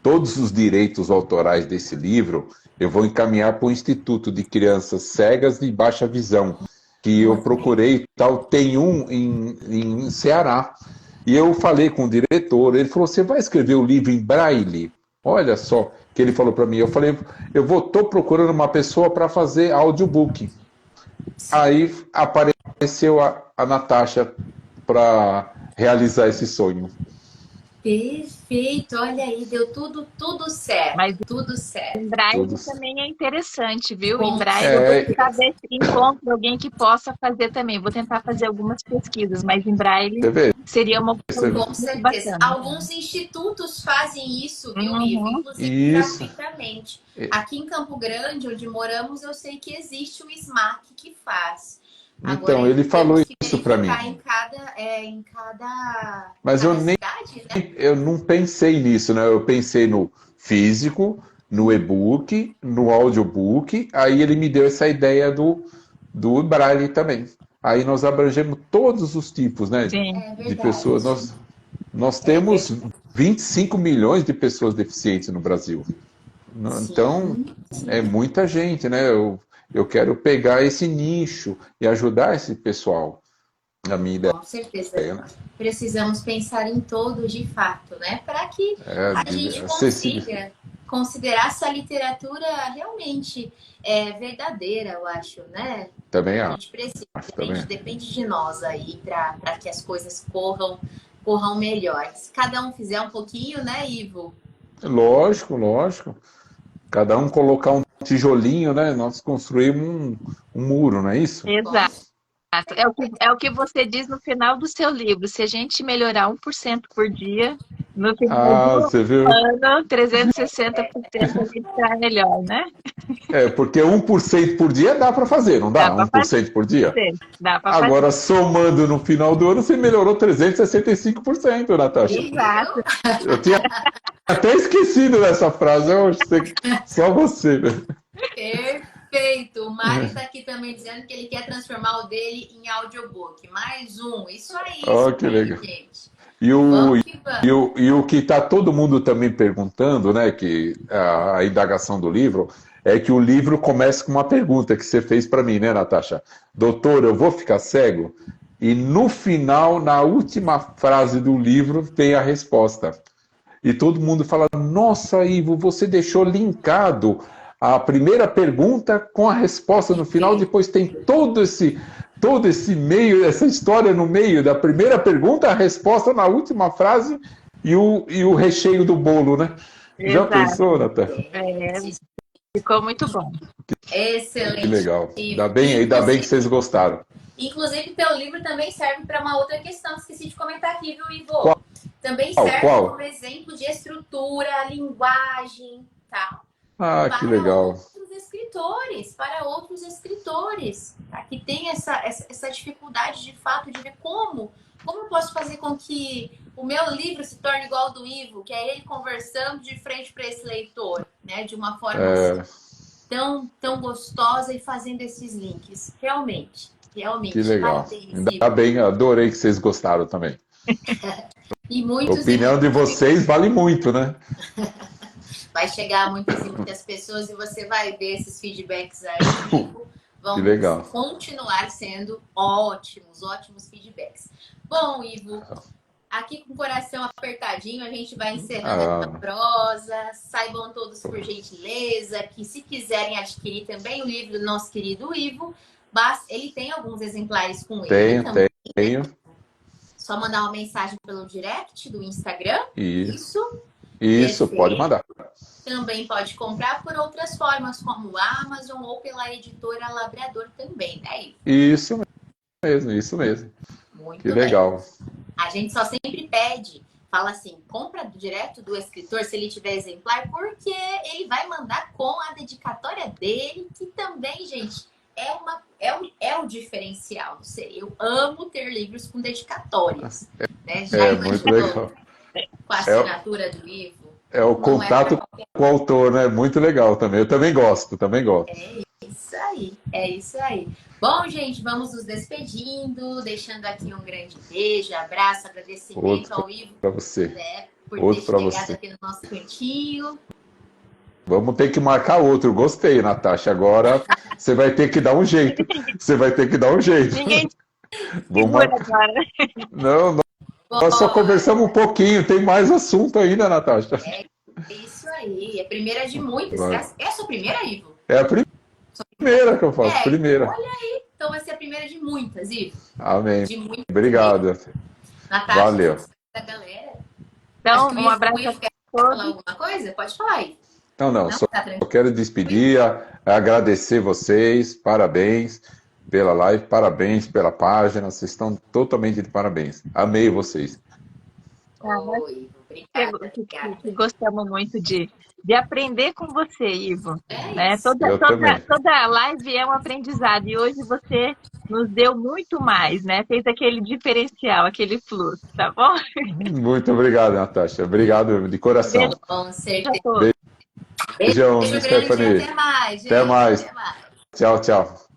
todos os direitos autorais desse livro eu vou encaminhar para o Instituto de Crianças Cegas de Baixa Visão. que eu procurei e tal, tem um em Ceará. E eu falei com o diretor, ele falou, você vai escrever o livro em braille? Olha só, que ele falou para mim. Eu falei, tô procurando uma pessoa para fazer audiobook. Aí apareceu a Natasha para realizar esse sonho. Perfeito, olha aí, deu tudo certo, Mas tudo certo. em braille Todos. também é interessante, viu? Em Com braille eu vou É, tentar ver se encontro alguém que possa fazer também. Vou tentar fazer algumas pesquisas, mas em braille você vê, seria uma você vê. opção Com muito certeza. bacana. Alguns institutos fazem isso, viu, Ivo? Uhum. Inclusive Isso. gratuitamente. Aqui em Campo Grande, onde moramos, eu sei que existe o SMAC que faz. Agora, Então, ele falou temos que isso para mim. verificar em Mas cada cidade, né? eu não pensei nisso, né? Eu pensei no físico, no e-book, no audiobook. Aí ele me deu essa ideia do Braille também. Aí nós abrangemos todos os tipos, né? Sim, É De verdade. pessoas. Nós É temos verdade. 25 milhões de pessoas deficientes no Brasil. Então, Sim, é sim. muita gente, né? Eu quero pegar esse nicho e ajudar esse pessoal. A minha ideia Com certeza. Precisamos pensar em todos de fato, né? Para que é a gente acessível. consiga considerar essa literatura realmente verdadeira, eu acho, né? Também A acho, gente precisa, também. depende de nós aí para que as coisas corram melhor. Se cada um fizer um pouquinho, né, Ivo? Lógico, lógico. Cada um colocar um tijolinho, né? Nós construímos um muro, não é isso? Com exato. É o que você diz no final do seu livro. Se a gente melhorar 1% por dia, no final Ah, do você viu? ano, 360% a gente está melhor, né? É, porque 1% por dia dá para fazer, não Dá dá? para 1% por dia? fazer. Dá para fazer. Agora, somando no final do ano, você melhorou 365%, Natasha. Exato. Eu tinha até esquecido dessa frase, eu sei que só você, né? Perfeito. O Mário está aqui também dizendo que ele quer transformar o dele em audiobook. Mais um. Isso Ó, que aí, legal. gente. E o, Vamos que vamos. e o que está todo mundo também perguntando, né, que a indagação do livro, é que o livro começa com uma pergunta que você fez para mim, né, Natasha? Doutor, eu vou ficar cego? E no final, na última frase do livro, tem a resposta. E todo mundo fala: Nossa, Ivo, você deixou linkado a primeira pergunta com a resposta no final. Depois tem todo esse meio, essa história no meio da primeira pergunta, a resposta na última frase e o recheio do bolo, né? Já Exato. pensou, Natan? É, ficou muito bom. Que Excelente, legal. Ivo. Ainda bem que vocês gostaram. Inclusive, teu livro também serve para uma outra questão, esqueci de comentar aqui, viu, Qual? Ivo? Também serve Qual? como exemplo de estrutura, linguagem, tá? Ah, que legal. Para outros escritores, tá? Que tem essa dificuldade de fato de ver como eu posso fazer com que o meu livro se torne igual ao do Ivo, que é ele conversando de frente para esse leitor, né? De uma forma assim, tão gostosa e fazendo esses links. Realmente, Que legal. parabéns, Ainda Ivo. bem, adorei que vocês gostaram também. E A opinião de vocês vale muito, né? vai chegar a muitas e muitas pessoas e você vai ver esses feedbacks aí, Ivo, Que vão legal. continuar sendo ótimos feedbacks. Bom, Ivo, aqui com o coração apertadinho, a gente vai encerrando a prosa. Saibam todos, por gentileza, que se quiserem adquirir também o livro do nosso querido Ivo, ele tem alguns exemplares com ele também. Tenho. Só mandar uma mensagem pelo direct do Instagram. Isso, Perfeito. pode mandar. Também pode comprar por outras formas, como Amazon ou pela editora Labrador também, né, Ivo? Isso mesmo. Muito Que bem. legal. A gente só sempre pede, fala assim, compra direto do escritor se ele tiver exemplar, porque ele vai mandar com a dedicatória dele, que também, gente, é o diferencial. Não sei, eu amo ter livros com dedicatórias. Né? Já Muito imaginou legal. com a assinatura do Ivo? É o contato com o autor, né? Muito legal também. Eu também gosto. É isso aí. Bom, gente, vamos nos despedindo, deixando aqui um grande beijo, abraço, agradecimento ao Ivo, para você. né, por Outro ter para chegado você. aqui no nosso cantinho. Vamos ter que marcar outro. Gostei, Natasha. Agora você vai ter que dar um jeito. Você vai ter que dar um jeito. Ninguém te Vamos segura marcar. agora. Não, nós só Boa, conversamos um pouquinho. Tem mais assunto ainda, Natasha. é isso aí. É a primeira de muitas. Vai. É a sua primeira, Ivo? É a primeira que eu faço. É, Primeira. olha aí. Então vai ser a primeira de muitas, Ivo. Amém. De muitas. Obrigado. Natasha, Valeu. da galera. Então, Acho que um abraço o Ivo a quer falar todos. alguma coisa? Pode falar aí. Não, Não, só tá tranquilo. quero despedir, agradecer vocês, parabéns pela live, parabéns pela página, vocês estão totalmente de parabéns. Amei vocês. Oi, Ivo. Obrigada, Que gostamos muito de aprender com você, Ivo. É Né? isso. Eu também. Toda live é um aprendizado e hoje você nos deu muito mais, né? Fez aquele diferencial, aquele plus, tá bom? Muito obrigado, Natasha. Obrigado de coração. Com certeza. Todos. Beijão, Beijo grande, Stephanie. até mais, gente. Até mais. Até mais. Tchau, tchau.